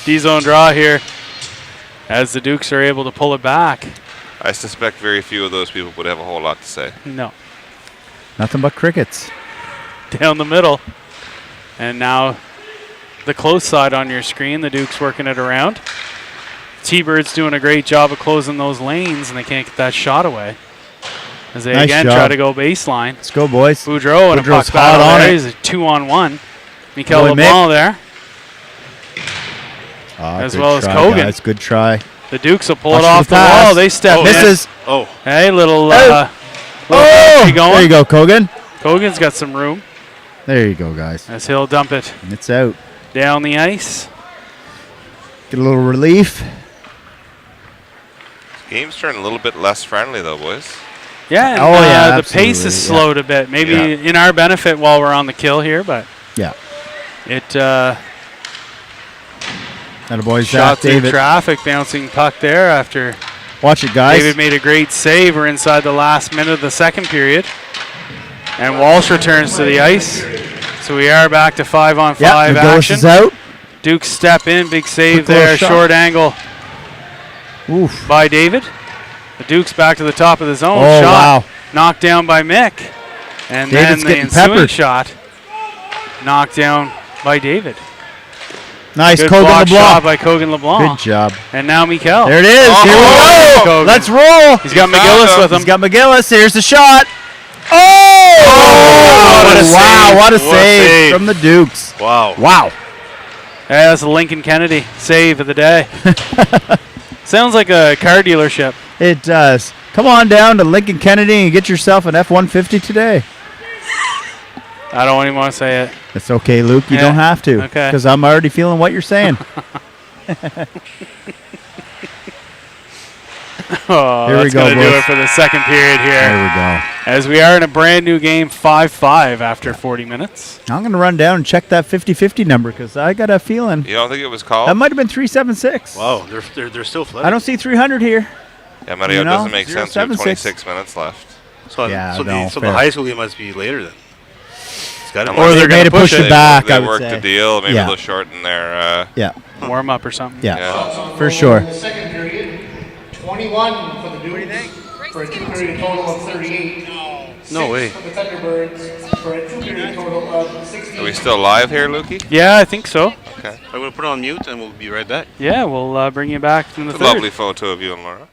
D-zone draw here as the Dukes are able to pull it back. I suspect very few of those people would have a whole lot to say. No. Nothing but crickets. Down the middle. And now the close side on your screen, the Dukes working it around. T-Birds doing a great job of closing those lanes, and they can't get that shot away. As they Nice again job. try to go baseline. Let's go, boys. Boudreau and a Boudreau's puck battle hot on there. it. He's a 2-on-1. Mikel Boy, LeBlanc there. Ah, As good well as try, Kogan. guys. Good try. The Dukes will pull Watch it for off the the pass. wall. They step in. Misses. Oh, Hey, little Oh, bouncy going. there you go, Kogan. Kogan's got some room There you go, guys. as he'll dump it And it's out. down the ice. Get a little relief. Game's turned a little bit less friendly though, boys. Yeah, and, Oh, yeah, the pace is absolutely, yeah. slowed a bit. Maybe Yeah. in our benefit while we're on the kill here, but Yeah. it That a boys, shot through David. traffic, bouncing puck there after Watch it, guys. David made a great save. We're inside the last minute of the second period. And Walsh returns to the ice. So we are back to 5-on-5 Yeah, McGillis action. is out. Dukes step in, big save Quick little there, shot. short angle Oof. by David. The Dukes back to the top of the zone. Oh, shot wow. knocked down by Mick. And David's then the getting ensuing peppered. shot knocked down by David. Nice, Good Kogan block shot LeBlanc. by Kogan LeBlanc. Good job. And now Mikel. There it is. Oh, Here we go. Kogan. Let's roll. He's got He found McGillis him. with him. He's got McGillis. Here's the shot. Oh! what a Wow, save. what a What a save save. from the Dukes. wow. Wow. Yeah, that's a Lincoln Kennedy save of the day. Sounds like a car dealership. It does. Come on down to Lincoln Kennedy and get yourself an F-150 today. I don't even want to say it. It's okay, Luke. You Yeah, don't have to. okay. Because I'm already feeling what you're saying. Oh, Here we that's go, going to do boys. it for the second period here. There we go. As we are in a brand new game, 5-5 after 40 minutes. I'm going to run down and check that 50-50 number because I got a feeling. You don't think it was called? That might have been 376. Wow, they're still flooded. I don't see 300 here. Yeah, Mario, You it know, doesn't make sense. We have 076. 26 minutes left. So, Yeah, so, no, the fair. high school game must be later then. It's got to be. Or They they're made going it to push push it it back, They I would worked say. the deal. Maybe Yeah. they'll shorten their. Yeah, Warm up or something. yeah, Yeah. for sure. The second period, 21 for the Dukes, for a two-period total of 38. No 6 way. for the Thunderbirds, for a two-period total of 16. Are we still live here, Lukey? Yeah, I think so. Okay. I'm going to put it on mute and we'll be right back. Yeah, we'll bring you back in the It's a third. lovely photo of you and Laura.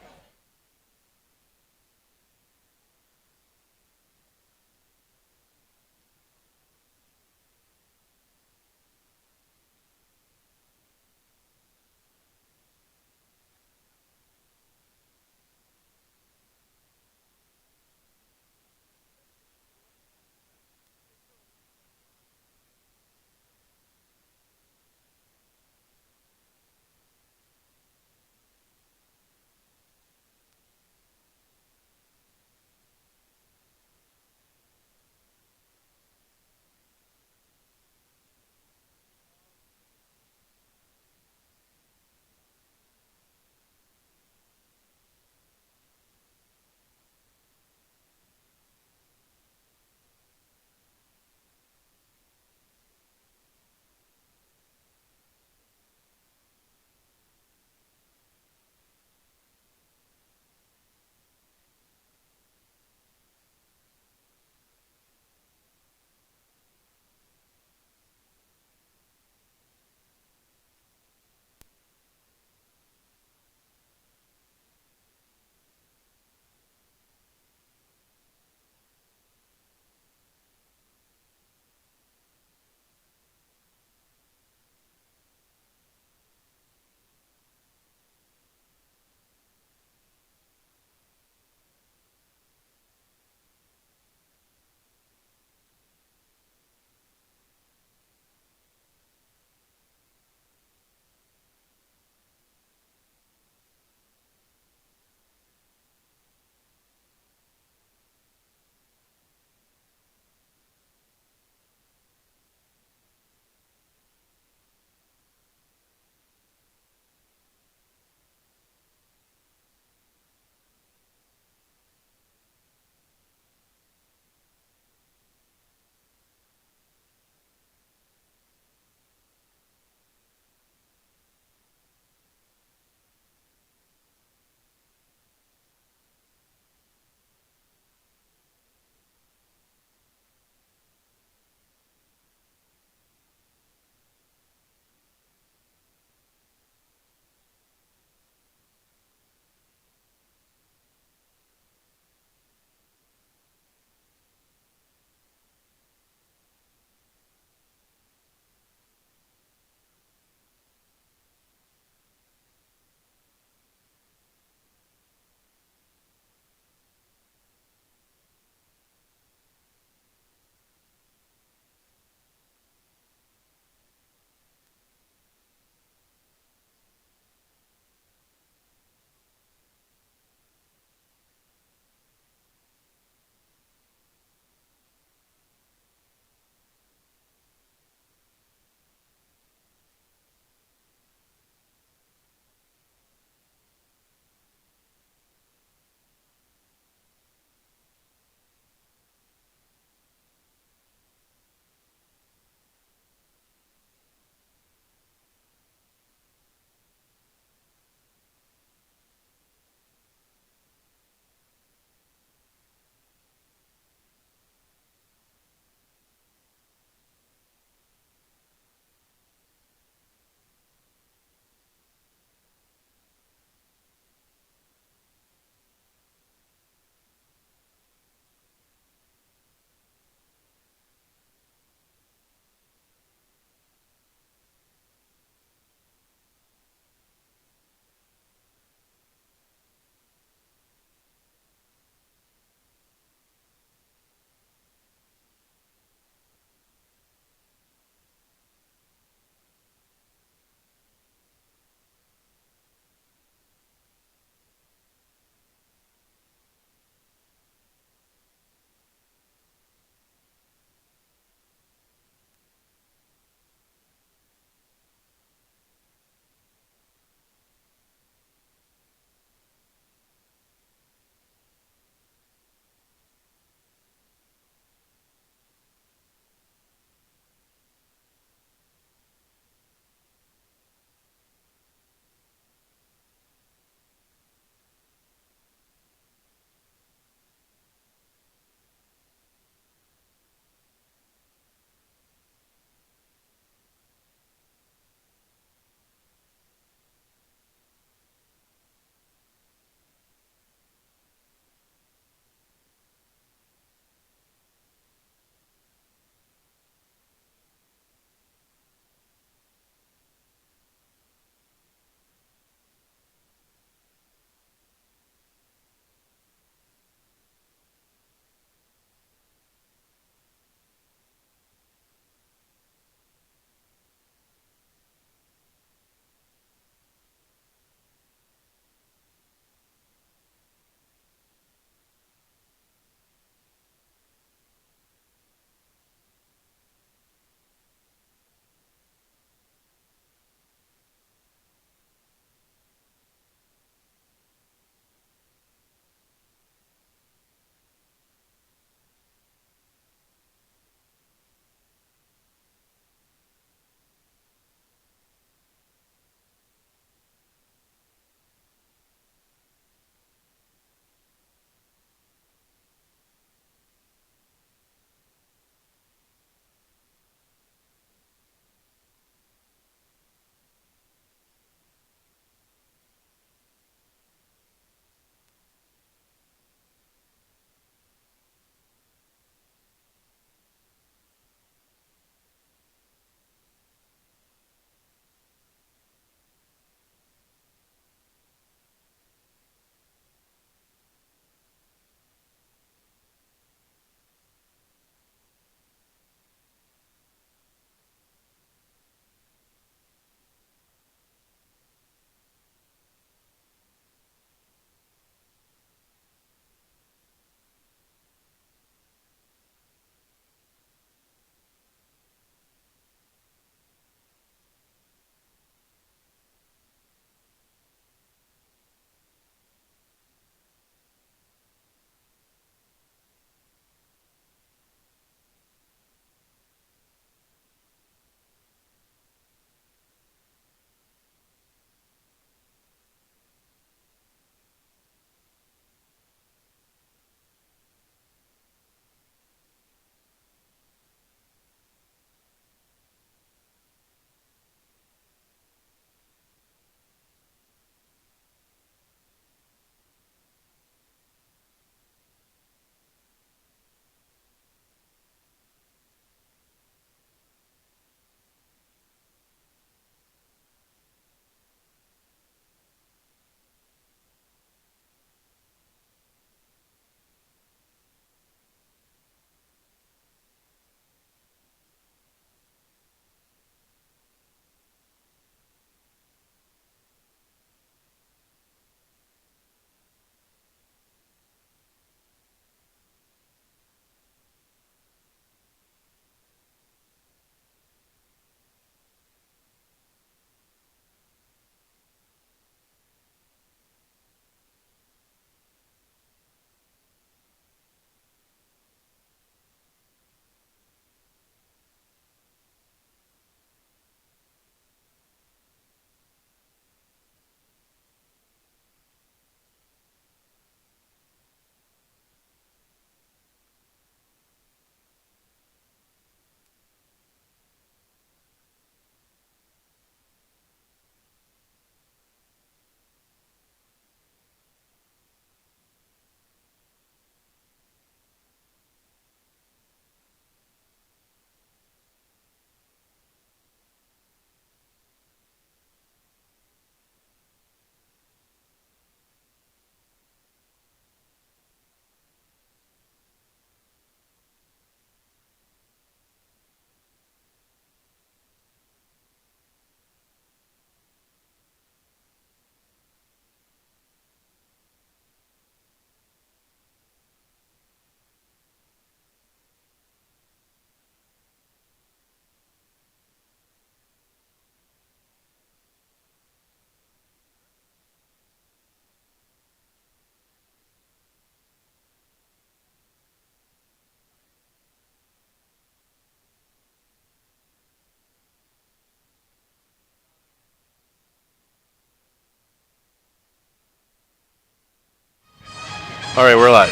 All right, we're live.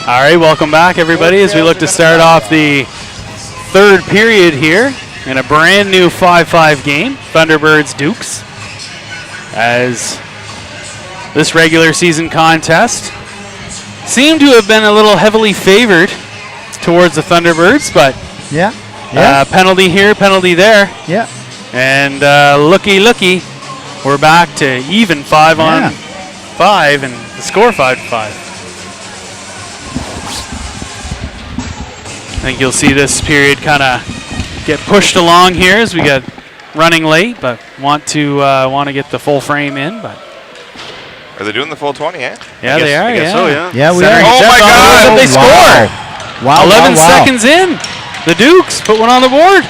All right, welcome back, everybody, as we look to start off the third period here in a brand new 5-5 game, Thunderbirds Dukes, as this regular season contest seemed to have been a little heavily favored towards the Thunderbirds, but Yeah. penalty here, penalty there, Yeah. and looky, we're back to even 5 on 5, and the score 5-5. I think you'll see this period kind of get pushed along here as we get running late, but want to get the full frame in. But Are they doing the full 20, eh? yeah, they are. I guess so, yeah. Yeah, we Centering are. Oh my God! But they score. Wow. 11 seconds in. The Dukes put one on the board.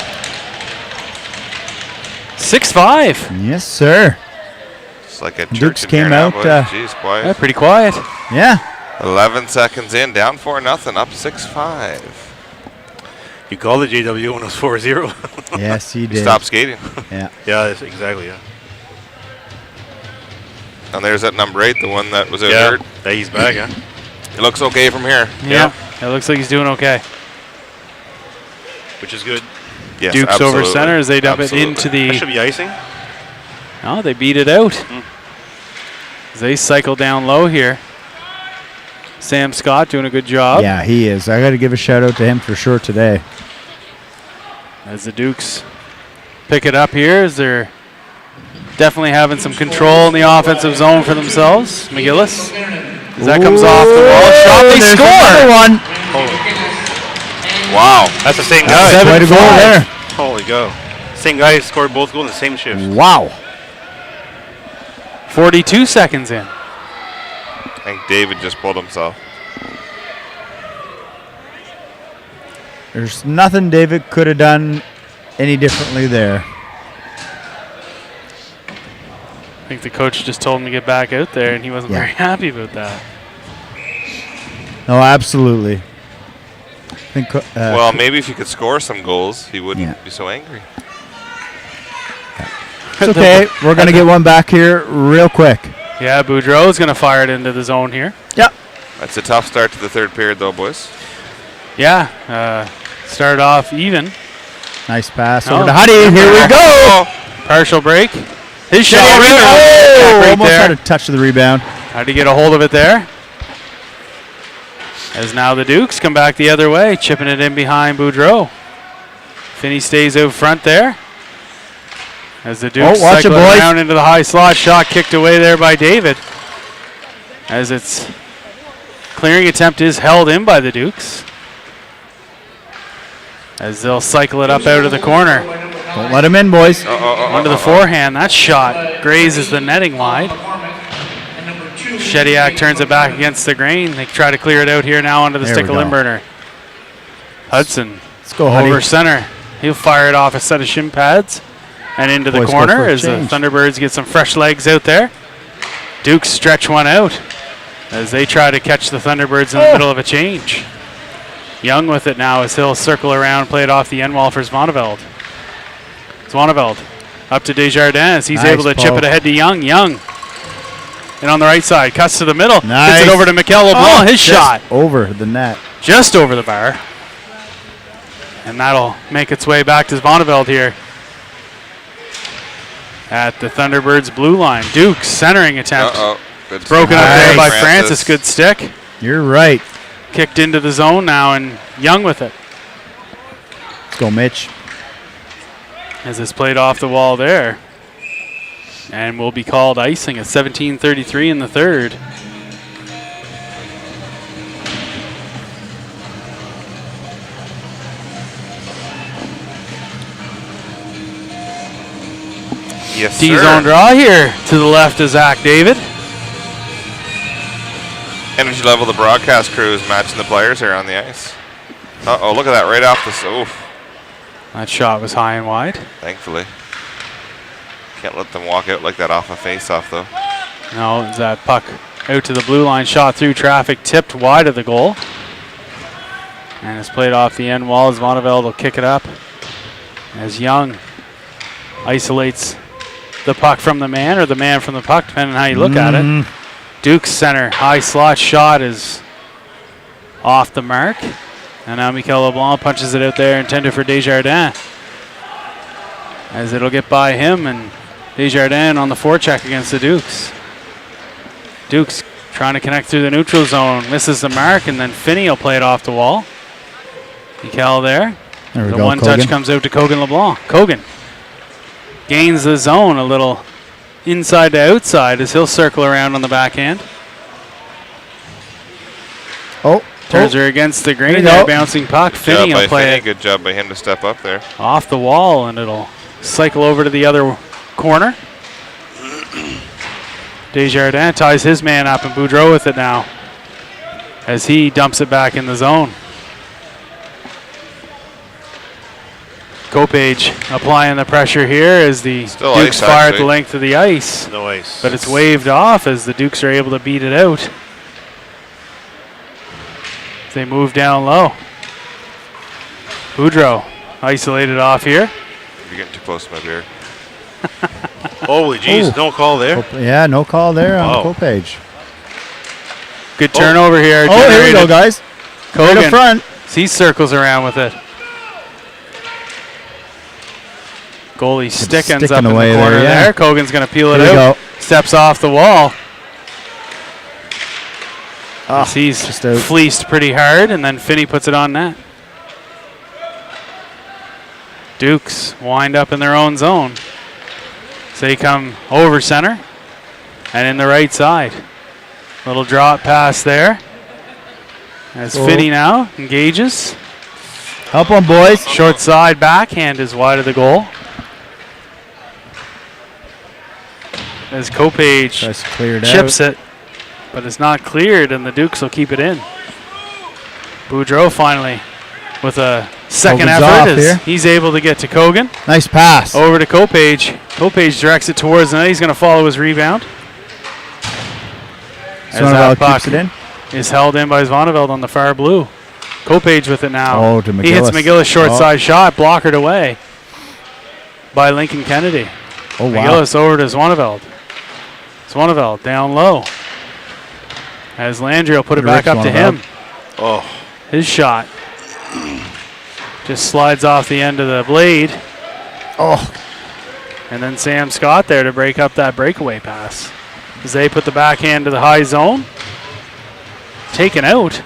6-5. Yes, sir. It's like a Dukes church in came here now, out, boys. Jeez, quiet. Yeah, pretty quiet. Yeah. 11 seconds in, down 4-0, up 6-5. You called the JW when it was 4-0. Yes, he did. Stop skating. Yeah. Yeah, exactly, yeah. And there's that number 8, the one that was out Yeah, hurt. yeah, he's back, huh? It looks okay from here. Yeah, it looks like he's doing okay. Which is good. Yes, Dukes absolutely. over center as they dump Absolutely. it into That the. should be icing. Oh, they beat it out. As they cycle down low here. Sam Scott doing a good job. Yeah, he is. I got to give a shout out to him for sure today. As the Dukes pick it up here, as they're definitely having some control in the offensive zone for themselves. McGillis, as that comes off the wall shot, they There's another score. one. Wow. That's the same guy. Way to go 7-5. there. Holy go. Same guy scored both goals in the same shift. Wow. 42 seconds in. I think David just pulled himself. There's nothing David could have done any differently there. I think the coach just told him to get back out there, and he wasn't Yeah. very happy about that. No, absolutely. I think, Well, maybe if he could score some goals, he wouldn't Yeah. be so angry. it's okay. We're going to get one back here real quick. Yeah, Boudreau's going to fire it into the zone here. Yep. That's a tough start to the third period, though, boys. Yeah, start off even. Nice pass Oh. over to Huddy. Here we go. Partial break. His shot. Oh, right almost there. had a touch of the rebound. How'd he get a hold of it there? As now the Dukes come back the other way, chipping it in behind Boudreau. Finney stays out front there. As the Dukes watch it, cycle boys. around into the high slot, shot kicked away there by David. As its clearing attempt is held in by the Dukes. As they'll cycle it up out of the corner. Don't let him in, boys. Onto the forehand. That shot grazes the netting wide. Shediak turns it back against the grain. They try to clear it out here now onto the There stick we of go. Limburner. Hudson Let's go, Huddy. over center. He'll fire it off a set of shin pads and into the Boys go corner for a as the change. Thunderbirds get some fresh legs out there. Dukes stretch one out as they try to catch the Thunderbirds in the middle of a change. Young with it now as he'll circle around, play it off the end wall for Zwaneveld. Zwaneveld up to Desjardins. He's Nice able to chip poke. it ahead to Young. Young. And on the right side, cuts to the middle. Nice. Gets it over to Mikel LeBlanc. His Just shot over the net. just over the bar. And that'll make its way back to Zwaneveld here at the Thunderbirds blue line. Dukes centering attempt. Good Broken up Nice. there by Francis. Good stick. You're right. Kicked into the zone now, and Young with it. Let's go, Mitch. As it's played off the wall there. And will be called icing at 17:33 in the third. Yes, D-zone sir. draw here to the left of Zach David. Energy level of the broadcast crew is matching the players here on the ice. Uh-oh, look at that right off the... Oof, That shot was high and wide. thankfully. Can't let them walk out like that off a face-off, though. No, it's that puck out to the blue line, shot through traffic, tipped wide of the goal. And it's played off the end wall as Zwaneveld will kick it up. As Young isolates the puck from the man, or the man from the puck, depending on how you look at it. Duke's center high slot shot is off the mark. And now Mikel LeBlanc punches it out there, intended for Desjardins. As it'll get by him, and Desjardins on the forecheck against the Dukes. Dukes trying to connect through the neutral zone, misses the mark, and then Finney will play it off the wall. Mikel there. There we The go, one Kogan. touch comes out to Kogan LeBlanc. Kogan gains the zone a little inside to outside as he'll circle around on the backhand. Oh, Turns her against the There green you there, go. bouncing puck. Job Finney by will play Finney. it Good job by him to step up there. off the wall, and it'll cycle over to the other corner. Desjardins ties his man up, and Boudreau with it now as he dumps it back in the zone. Kopage applying the pressure here as the Still Dukes ice, fire at actually. the length of the ice. No ice. But it's waved off as the Dukes are able to beat it out. They move down low. Boudreau isolated off here. You're getting too close to my beer. Holy jeez, Oh. no call there. Yeah, no call there Wow. on Kopage. Good turnover here. Oh, here we go, generated. guys. Right up Kogan, front. he circles around with it. Goalie stick ends sticking up in the away corner there, yeah. there. Kogan's going to peel it Here we out. go. Steps off the wall. Ah, As he's just out. fleeced pretty hard, and then Finney puts it on net. Dukes wind up in their own zone. So they come over center and in the right side. Little drop pass there. As Oh. Finney now engages. Help on, boys. Short side backhand is wide of the goal. As Kopage Tries to clear it chips out. it, but it's not cleared, and the Dukes will keep it in. Boudreau finally with a second Kogan's effort off as here. he's able to get to Kogan. Nice pass. Over to Kopage. Kopage directs it towards the net. He's going to follow his rebound. As Sonneveld that puck keeps it in. is held in by Sonneveld on the far blue. Kopage with it now. Oh, to He hits McGillis. McGillis short Oh. side shot, blockered away by Lincoln Kennedy. Oh, wow. McGillis over to Sonneveld. Sonneveld down low. As Landry will put it Good back Rick up to Sonneveld. him. Oh, His shot just slides off the end of the blade. Oh, And then Sam Scott there to break up that breakaway pass. As they put the backhand to the high zone. Taken out.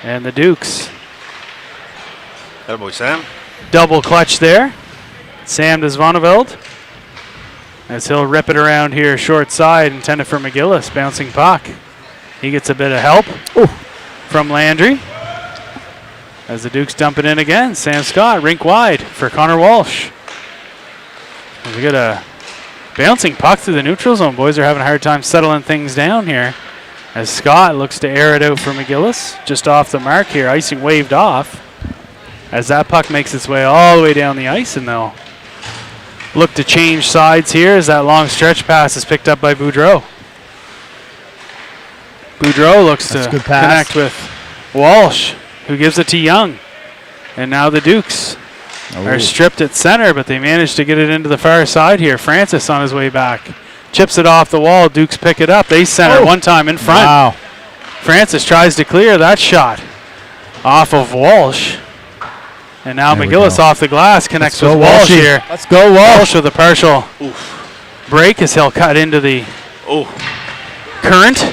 And the Dukes that boy Sam. double clutch there. Sam to Sonneveld. As he'll rip it around here short side, intended for McGillis, bouncing puck. He gets a bit of help from Landry. As the Dukes dump it in again, Sam Scott, rink wide for Connor Walsh. As we get a bouncing puck through the neutral zone. Boys are having a hard time settling things down here. As Scott looks to air it out for McGillis, just off the mark here, icing waved off. As that puck makes its way all the way down the ice, and they'll look to change sides here as that long stretch pass is picked up by Boudreau. Boudreau looks That's to a good pass. connect with Walsh, who gives it to Young. And now the Dukes are Oh. stripped at center, but they managed to get it into the far side here. Francis on his way back. Chips it off the wall. Dukes pick it up. They center one time in front. Wow. Francis tries to clear that shot off of Walsh. And now There we McGillis go. off the glass connects Let's with go, Walsh Walshy. here. Let's go, Walsh. Walsh with a partial break as he'll cut into the Oh, current.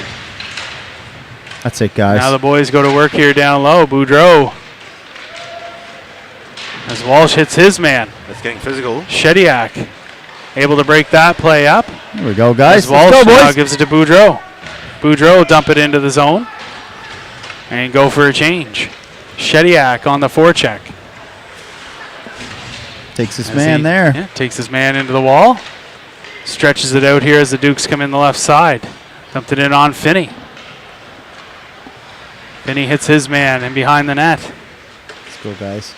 That's it, guys. Now the boys go to work here down low. Boudreau. As Walsh hits his man. that's getting physical. Shediak able to break that play up. Here we go, guys. As Walsh Let's go, now boys. gives it to Boudreau. Boudreau dump it into the zone and go for a change. Shediak on the forecheck. Takes his As man he, there. yeah, takes his man into the wall. Stretches it out here as the Dukes come in the left side. Dumped it in on Finney. Finney hits his man and behind the net. Let's go, guys.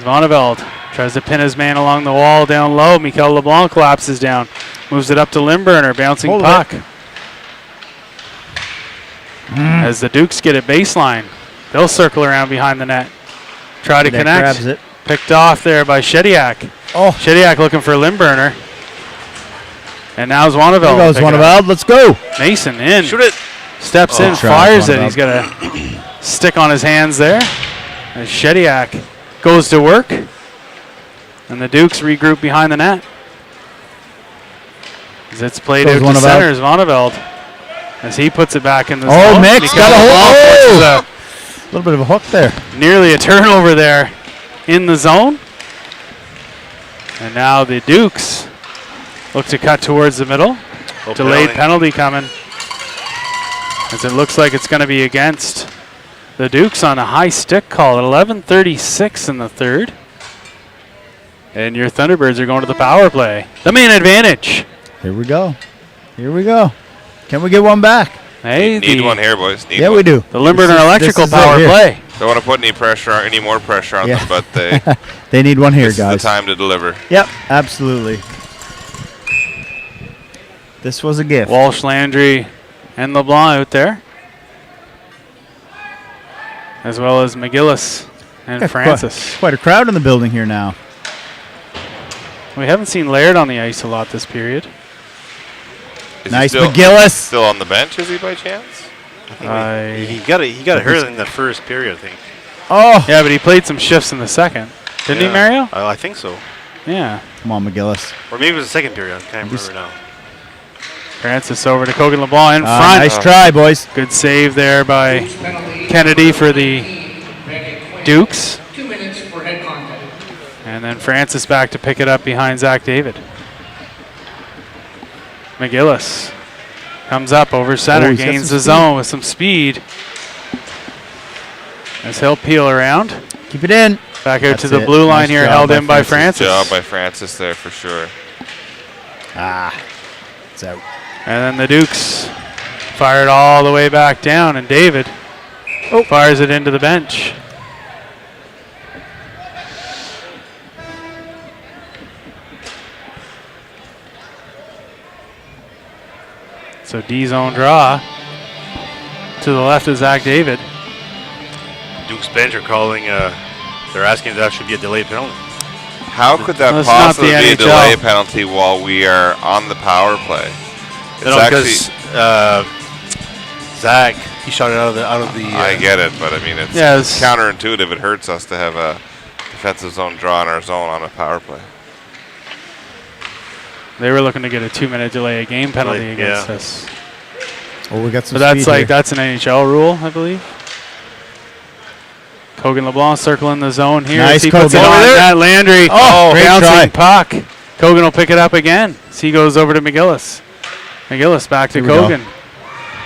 Sonneveld tries to pin his man along the wall down low. Mikel LeBlanc collapses down. Moves it up to Limburner. Bouncing Hold puck. As the Dukes get it baseline. They'll circle around behind the net. Try to That connect. grabs it. Picked off there by Shediak. Oh, Shediak looking for Limburner. And now There Zwaneveld. goes Zwaneveld. Let's go. Mason in. Shoot it. Steps in, try, fires it. Zwaneveld. He's got a stick on his hands there. And Shediak goes to work. And the Dukes regroup behind the net. As it's played out Goes to Zwaneveld. center, Zwaneveld. As he puts it back in the Oh, zone. Mick's got a hold. hold. A little bit of a hook there. Nearly a turnover there in the zone. And now the Dukes look to cut towards the middle. Oh, Delayed penalty coming. As it looks like it's going to be against the Dukes on a high stick call at 11:36 in the third. And your Thunderbirds are going to the power play. The main advantage. Here we go. Here we go. Can we get one back? Hey, Need one here, boys. Need Yeah, one. we do. The Limburger This Electrical is it power here. play. Don't want to put any more pressure on Yeah. them, but they, They need one here, this guys. is the time to deliver. Yep, absolutely. This was a gift. Walsh, Landry, and LeBlanc out there. As well as McGillis and Yeah, Francis. Quite a crowd in the building here now. We haven't seen Laird on the ice a lot this period. Is he Nice still, McGillis. Still on the bench, is he, by chance? He got hurt in the first period, I think. Oh, Yeah, but he played some shifts in the second. Didn't he, Yeah. Mario? I think so. Yeah. come on, McGillis. Or maybe it was the second period. I can't remember now. Francis over to Kogan LeBlanc in front. Nice try, boys. Good save there by Kennedy for the Dukes. 2 minutes for head contact. And then Francis back to pick it up behind Zach David. McGillis comes up over center, he's got gains some the speed. zone with some speed. As he'll peel around. Keep it in. Back out That's to the it. blue line Nice here, job held by in by Francis. Good Francis. job by Francis there for sure. It's out. And then the Dukes fire it all the way back down, and David fires it into the bench. So D-zone draw. To the left of Zach David. Duke's bench are calling. They're asking if that should be a delayed penalty. How could that Well, it's not possibly the be a NHL. delay penalty while we are on the power play? It's Because Zach, he shot it out of the. I get it, but I mean, it's Yeah, it's- counterintuitive. It hurts us to have a defensive zone draw in our zone on a power play. They were looking to get a 2-minute delay of game penalty Delay, against yeah. us. Oh, we got some But that's speed like here. that's an NHL rule, I believe. Kogan LeBlanc circling the zone here. Nice, as he puts it Kogan. on Over there. that Landry. Oh, great bouncing try. puck. Kogan will pick it up again. So he goes over to McGillis. McGillis back to Here we go. Kogan.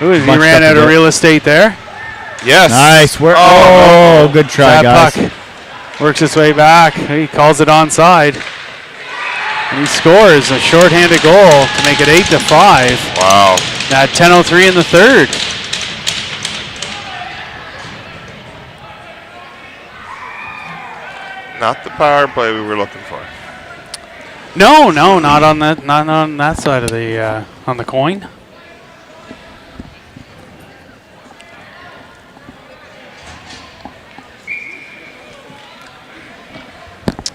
Ooh, he Bunched ran up out a of bit. real estate there. Yes. Nice. Good try, That guys. puck works its way back. He calls it onside. And he scores a shorthanded goal to make it 8-5 Wow. at 10:03 in the third. Not the power play we were looking for. No, not on that side of the on the coin.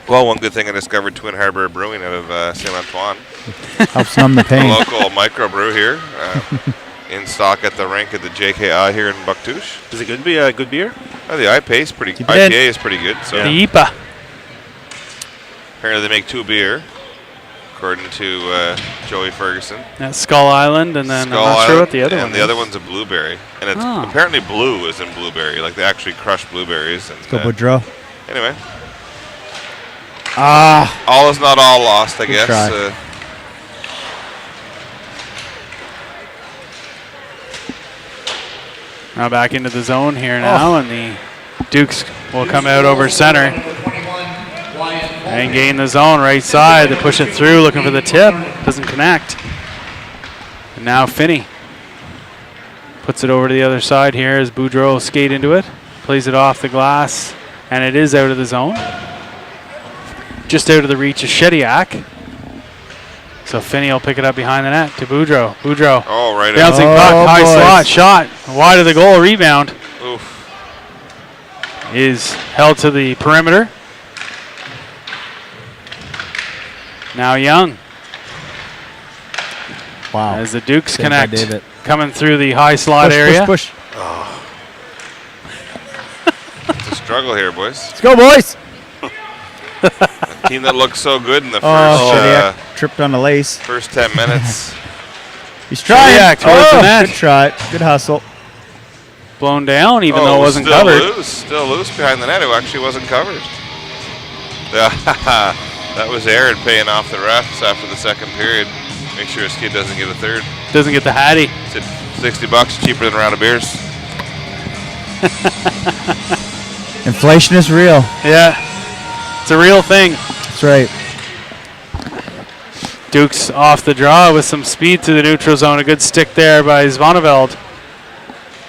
Well, one good thing I discovered Twin Harbor Brewing out of St. Antoine. Helps numb the A pain. local microbrew here. In stock at the rink at the JK here in Bucktouche. Is it going to be a good beer? Oh, the IPA is pretty. Keep it in. IPA is pretty good. So The IPA. apparently they make 2 beer, according to Joey Ferguson. That's Skull Island, and then Skull I'm not sure Island, what the other and one the is. other one's a blueberry, and it's Oh. apparently blue is in blueberry, like they actually crush blueberries. And Go Boudreau. anyway, Ah, all is not all lost, I Good guess. try. Now back into the zone here now, and the Dukes will come out over center and gain the zone right side. They push it through, looking for the tip. Doesn't connect. And now Finney puts it over to the other side here as Boudreau will skate into it. Plays it off the glass, and it is out of the zone. Just out of the reach of Shediak. So Finney will pick it up behind the net to Boudreau. Boudreau. Oh, right. Bouncing Oh, puck, high boys. slot, shot, wide of the goal, rebound. Oof. Is held to the perimeter. Now Young. Wow. As the Dukes Saved by connect, David. coming through the high slot Push, area. push. It's a struggle here, boys. Let's go, boys. A team that looked so good in the Oh, first Shediac tripped on the lace. first 10 minutes. He's trying. Shediac towards the net. Good try. Good hustle. Blown down, even though it wasn't still covered. Loose, still loose behind the net. It actually wasn't covered. That was Aaron paying off the refs after the second period. Make sure his kid doesn't get a third. Doesn't get the hattie. Said $60 cheaper than a round of beers. Inflation is real. Yeah, it's a real thing. That's right. Dukes off the draw with some speed to the neutral zone. A good stick there by Svaneveld.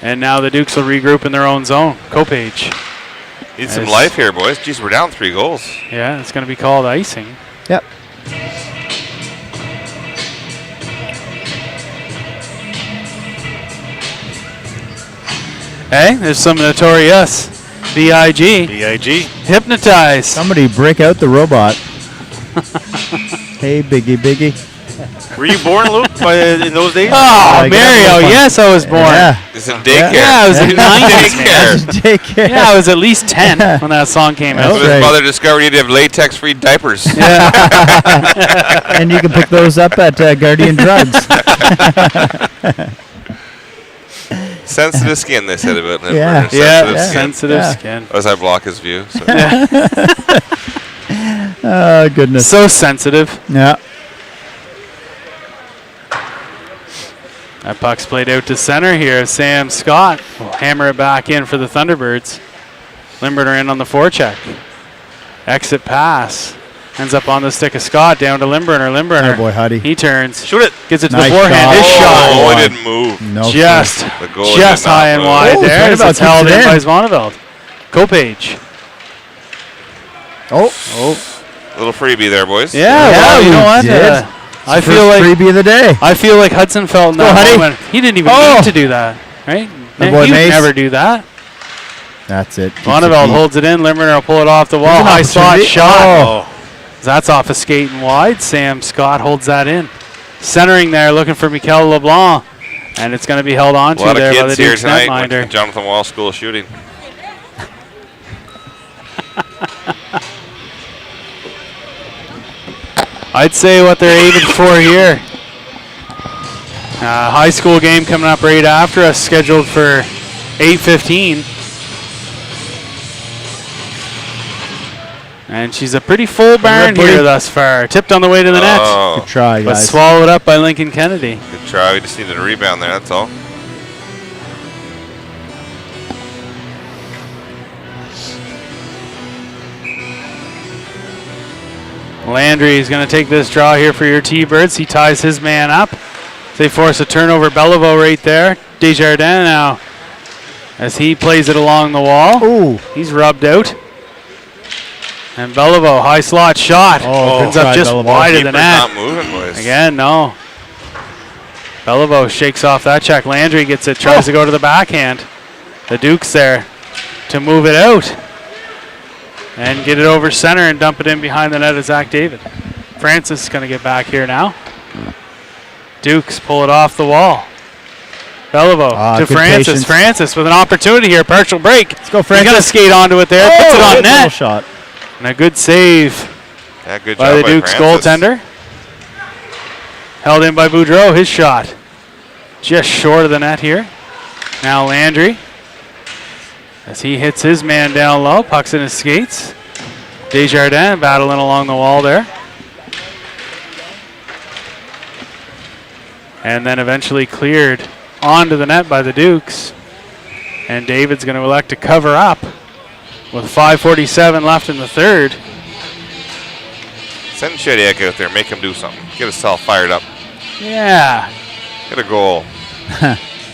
And now the Dukes will regroup in their own zone. Kopage. Need some life here, boys. Jeez, we're down 3 goals. Yeah, it's going to be called icing. Yep. Hey, there's some notorious. B.I.G. B.I.G. Hypnotize. Somebody break out the robot. Hey, Biggie. Were you born, Luke, in those days? Oh, I got Mario, that one. yes, I was born. Yeah. It's in daycare. Yeah, I was in the 90s, man. Daycare. Take care. Yeah, I was at least 10 when that song came That's out. But his right. mother discovered he'd have latex-free diapers. And you can pick those up at Guardian Drugs. Sensitive skin, they said about him. Yeah. Yeah, Sensitive skin. sensitive Yeah. skin. As I block his view. So. Oh, goodness. So sensitive. Yeah. That puck's played out to center here. Sam Scott will hammer it back in for the Thunderbirds. Limburner in on the forecheck. Exit pass. Ends up on the stick of Scott, down to Limburner. Limburner. Oh, boy, Huddy. He turns. Shoot it. Gets it to Nice the forehand. shot. His shot. Oh, it didn't move. No. Just, The goal just did not high and move. wide Oh, there. As Svaneveld it's held keeps in it by in. Svaneveld. Kopage. Oh. A little freebie there, boys. Yeah, well, you we know what? did. I First feel like freebie of the day. I feel like Hudson felt in Go, that Huddy. moment. He didn't even Oh. need to do that, right? My boy He would Mace. never do that. That's it. Bonneveld holds it in. Limburner will pull it off the wall. There's an High slot opportunity. shot. Oh. That's off a skating wide. Sam Scott holds that in. Centering there, looking for Mikel LeBlanc. And it's going to be held on A to lot of there by the kids here Dukes tonight. Went to netminder. the Jonathan Wall School of Shooting. I'd say what they're aiming for here. High school game coming up right after us, scheduled for 8:15. And she's a pretty full barn buddy. here thus far. Tipped on the way to the net, Oh, Good try, but guys. swallowed up by Lincoln Kennedy. good try. We just needed a rebound there, that's all. Landry is going to take this draw here for your T-Birds. He ties his man up. They force a turnover. Beliveau right there. Desjardins now as he plays it along the wall. Ooh. He's rubbed out. And Beliveau, high slot shot. Oh, Ends good up try, just Beliveau. wide of the Keeper's net. not moving, boys. Again, no. Beliveau shakes off that check. Landry gets it, tries to go to the backhand. The Duke's there to move it out. And get it over center and dump it in behind the net of Zach David. Francis is going to get back here now. Dukes pull it off the wall. Beliveau to good Francis. patience. Francis with an opportunity here. Partial break. Let's go, He's going to Francis. skate onto it there. Puts it on Good little net. shot. And a good save Yeah, good by job the by Dukes Francis. goaltender. Held in by Boudreau. His shot just short of the net here. Now Landry as he hits his man down low. Puck's in his skates. Desjardins battling along the wall there. And then eventually cleared onto the net by the Dukes. And David's going to elect to cover up with 5:47 left in the third. Send Shediac out there. Make him do something. Get us all fired up. Yeah, Get a goal.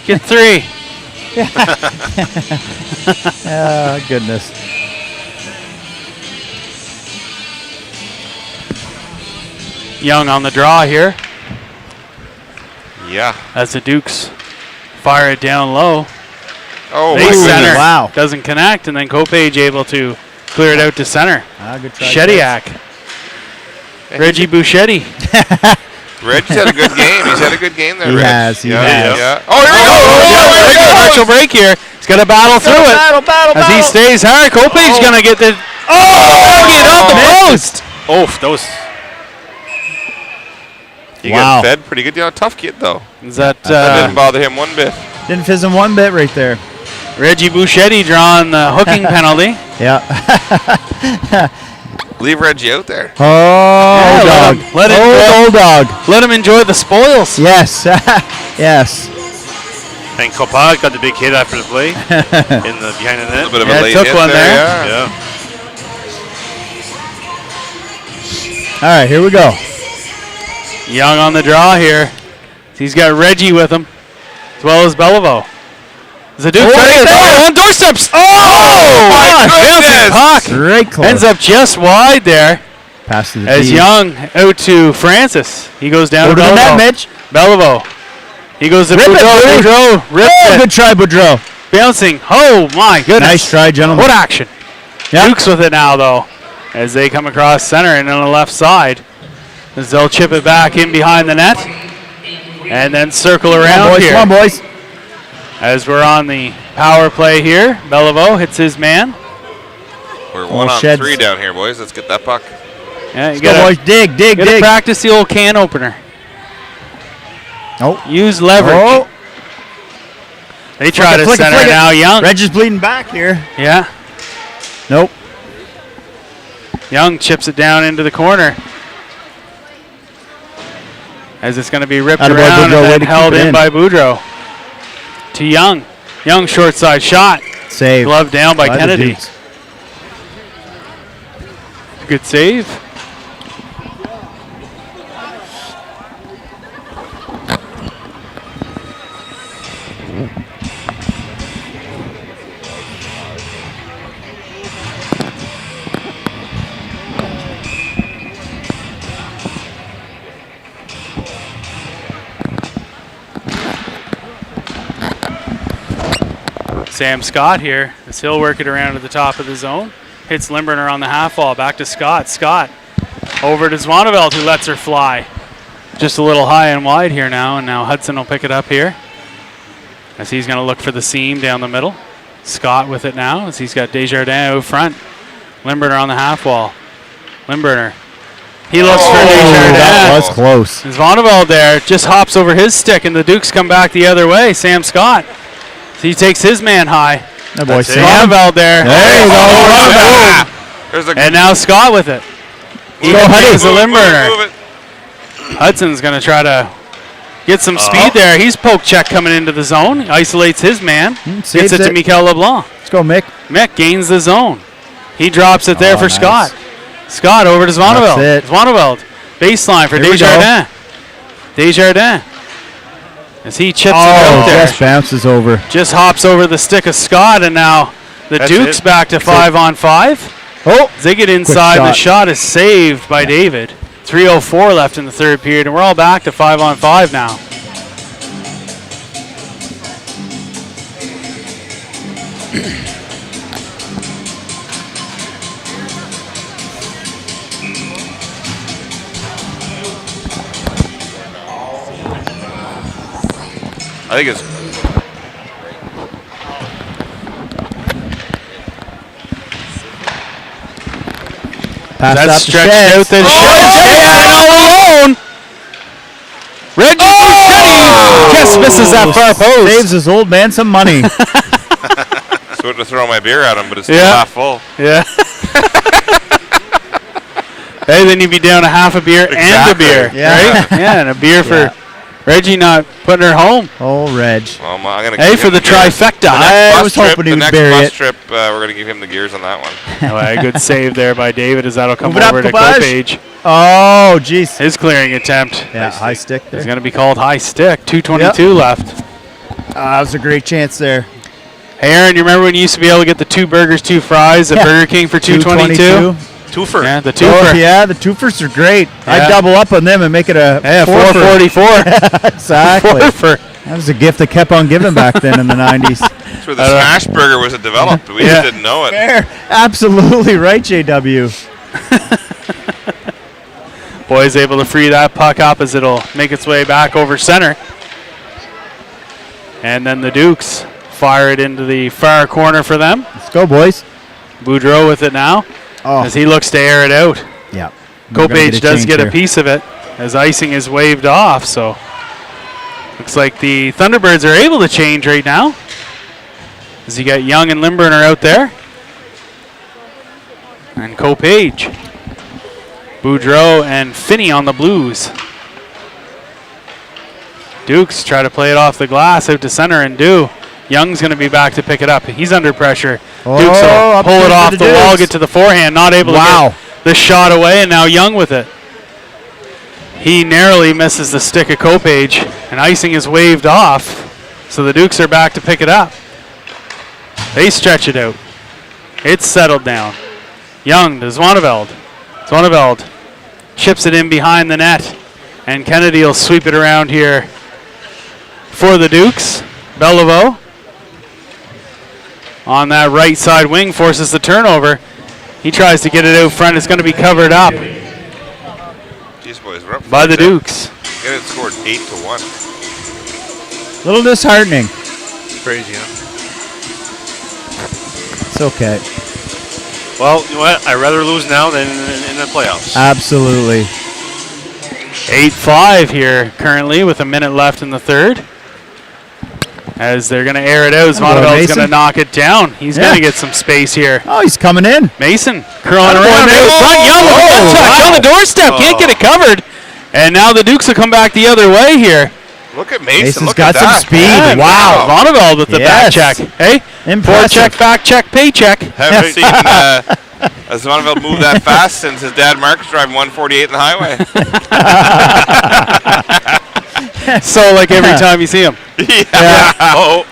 get 3. Oh, goodness. Young on the draw here Yeah. as the Dukes fire it down low. Oh, my Base goodness. center Wow. doesn't connect, and then Kopage able to clear it out to center. Ah, good try. Shediac. Reggie Bouchetti. Reggie's had a good game. He's had a good game there, He Reg. has, he yeah, has. Yeah. Oh, here we go! Very good partial break here. He's going to battle through it. As he stays hard, Kope's going to get the... Get off the post! Oh, that was. He Wow. got fed pretty good. Tough kid, though. Is that That didn't bother him one bit. Didn't fizz him one bit right there. Reggie Bouchetti drawing the hooking penalty? Yeah. Leave Reggie out there. Oh, dog. let him- Old dog. Let him enjoy the spoils. Yes. Yes. And Kopag got the big hit after the play in the behind the A net. little bit of Yeah, a late took hit one there. Yeah. Yeah. All right, here we go. Young on the draw here. He's got Reggie with him, as well as Beliveau. Zaduke on doorsteps. Oh, my goodness. puck. Great close. Ends up just wide there. Pass to the As D. Young out to Francis. He goes down Go to to the net, Beliveau. Mitch. Beliveau. He goes to Rip it, Boudreau. Boudreau. Rips Oh, it. good try, Boudreau. Bouncing. Oh, my goodness. Nice try, gentlemen. What action. Yeah. Dukes with it now, though, as they come across center and on the left side. As they'll chip it back in behind the net. And then circle around here. Come on, boys. As we're on the power play here, Beliveau hits his man. We're one on Sheds. 3 down here, boys. Let's get that puck. Yeah, you Go, boys. Dig, dig, gotta dig. practice the old can opener. Oh. Use leverage. Oh. They try to Flick it, center flick it. now. Young. Reg is bleeding back here. Yeah. Nope. Young chips it down into the corner. As it's going to be ripped Attaboy, around Boudreau, way and to then held keep it in in. by Boudreau. To Young. Young short side shot. Save. Glove down by the Kennedy. Dukes. Good save. Sam Scott here as he'll work it around to the top of the zone. Hits Limburner on the half wall. Back to Scott. Scott over to Zwaneveld, who lets her fly. Just a little high and wide here now, and now Hudson will pick it up here as he's going to look for the seam down the middle. Scott with it now as he's got Desjardins out front. Limburner on the half wall. Limburner. He looks for Desjardins. That was close. Zwaneveld there just hops over his stick, and the Dukes come back the other way. Sam Scott. He takes his man high. That boy, Sam. Zwaneveld there. There you go. There's a And now Scott with it. He Go, Huddy. is a Move Limburner. it. Hudson's going to try to get some speed there. He's poke check coming into the zone. Isolates his man. saves Gets it to it. Mikel LeBlanc. Let's go, Mick. Mick gains the zone. He drops it there Oh, for nice. Scott. Scott over to Zwaneveld. That's it. Zwaneveld. Baseline for Here we go. Desjardins. Desjardins. As he chips it Oh, out there. just bounces over. Just hops over the stick of Scott, and now the That's Dukes it. back to 5-on-5. Oh, They get inside. The shot. shot is saved by David. 3:04 left in the third period, and we're all back to 5-on-5 now. I think it's pass That's up to stretched Sheds. out. Then Sheds all alone. Reggie Bouchetti just misses that far post. Saves his old man some money. sort to throw my beer at him, but it's still Yeah. half full. Yeah. Hey, then you'd be down a half a beer and a Exactly. beer, Yeah. right? Yeah, and a beer for Yeah. Reggie not putting her home. Oh, Reg. Well, I'm gonna Hey, give for him the gears. trifecta. I Bus was trip- hoping he the would next bury bus it. trip, we're going to give him the gears on that one. Oh, a good save there by David as that'll come Move it up, over to Kopaj. Kopage. Oh, jeez. His clearing attempt Yeah, high stick is there. going to be called high stick. 2:22 left. That was a great chance there. Hey, Aaron, you remember when you used to be able to get the 2 burgers, 2 fries at Yeah. Burger King for $2.22? Twofer. Yeah, the Oh, twofer. yeah, the twofers are great. Yeah. I'd double up on them and make it a Yeah, four-fer. 444. Exactly. Four-fer. That was a gift that kept on giving back then in the 90s. That's where the smash burger was developed. We Yeah. just didn't know it. Fair. Absolutely right, JW. Boys able to free that puck up as it'll make its way back over center. And then the Dukes fire it into the far corner for them. Let's go, boys. Boudreau with it now as he looks to air it out. Yeah. Kopage does get a piece of it as icing is waved off. So looks like the Thunderbirds are able to change right now as you got Young and Limburner out there. And Kopage. Boudreau and Finney on the Blues. Dukes try to play it off the glass out to center and do. Young's going to be back to pick it up. He's under pressure. Dukes will pull it off the wall, get to the forehand, not able to get the shot away, and now Young with it. He narrowly misses the stick of Kopage, and icing is waved off, so the Dukes are back to pick it up. They stretch it out. It's settled down. Young to Zwaneveld. Zwaneveld chips it in behind the net, and Kennedy will sweep it around here for the Dukes. Beliveau on that right side wing forces the turnover. He tries to get it out front. It's going to be covered up Jeez, boys, we're up by the Dukes. Get it scored 8-1. A little disheartening. It's crazy, huh? It's okay. Well, you know what? I'd rather lose now than in the playoffs. Absolutely. 8-5 here currently with a minute left in the third. As they're going to air it out, Zvoneveld's going to knock it down. He's going to get some space here. Oh, he's coming in. Mason curling around there. Young with a touch on the doorstep. Can't get it covered. And now the Dukes will come back the other way here. Look at Mason. Mason's Look got at some that. speed. Yeah, Wow. Zvoneveld with the back check. Hey, Impressive. forecheck, back check, paycheck. Haven't seen Zvoneveld move that fast since his dad Mark was driving 148 in the highway. So like every time you see him. Yeah. Oh,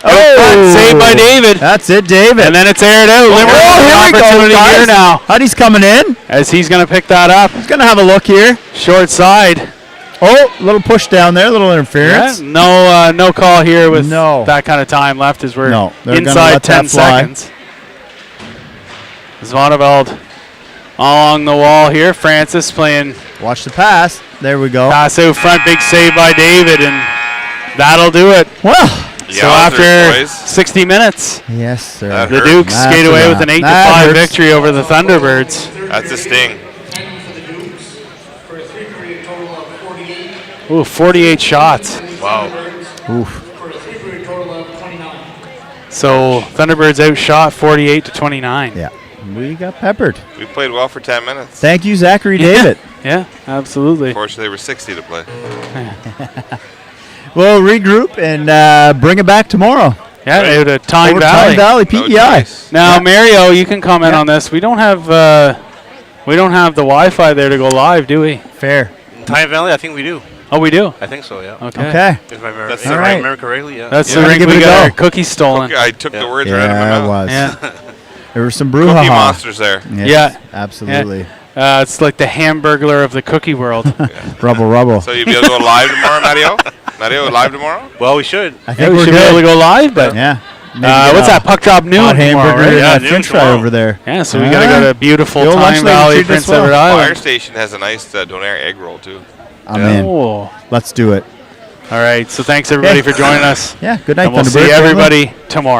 saved by David. That's it, David. And then it's aired out. Limerick here we go, opportunity guys. here now. Huddy's coming in. As he's going to pick that up. He's going to have a look here. Short side. Oh, a little push down there, a little interference. Yeah, no call here with that kind of time left as we're inside 10 seconds. Zvoneveld along the wall here. Francis playing. Watch the pass. There we go. Pass out front, big save by David, and that'll do it. Well, so after 60 minutes, yes, sir. The Dukes skate away with an 8-5 victory over the Thunderbirds. That's a sting. Ooh, 48 shots. Wow. Oof. So Thunderbirds outshot 48-29. Yeah, we got peppered. We played well for 10 minutes. Thank you, Zachary David. Yeah, absolutely. Unfortunately, there were 60 to play. We'll regroup and bring it back tomorrow. Yeah, out at Tyne Over Valley. Tyne Valley, PEI. Now, Mario, you can comment on this. We don't have the Wi-Fi there to go live, do we? Fair. Tyne Valley, I think we do. Oh, we do? I think so, yeah. Okay. If I remember, That's remember correctly, yeah. That's Yeah. the rink Give it we a got go. our cookies stolen. I took the words right out of my Yeah, it mouth. was. Yeah. There were some Cookie brouhaha. monsters there. Yes, Yeah. absolutely. It's like the Hamburglar of the cookie world. Rubble. So you'll be able to go live tomorrow, Mario? Mario, live tomorrow? Well, we should. I Yeah, think we we're should be able to good. go live, but Yeah. what's that? Puck drop noon Hot tomorrow, hamburger right? and Yeah, that noon French fry tomorrow. over there. Yeah, so we got to go to beautiful The old lunch Tyne lady Valley, treated us Prince well. Edward Fire Island. Station has a nice donair egg roll, too. I'm in. Oh. Let's do it. All right, so thanks everybody for joining us. Yeah, good night, And we'll see Thunderbirds. everybody tomorrow.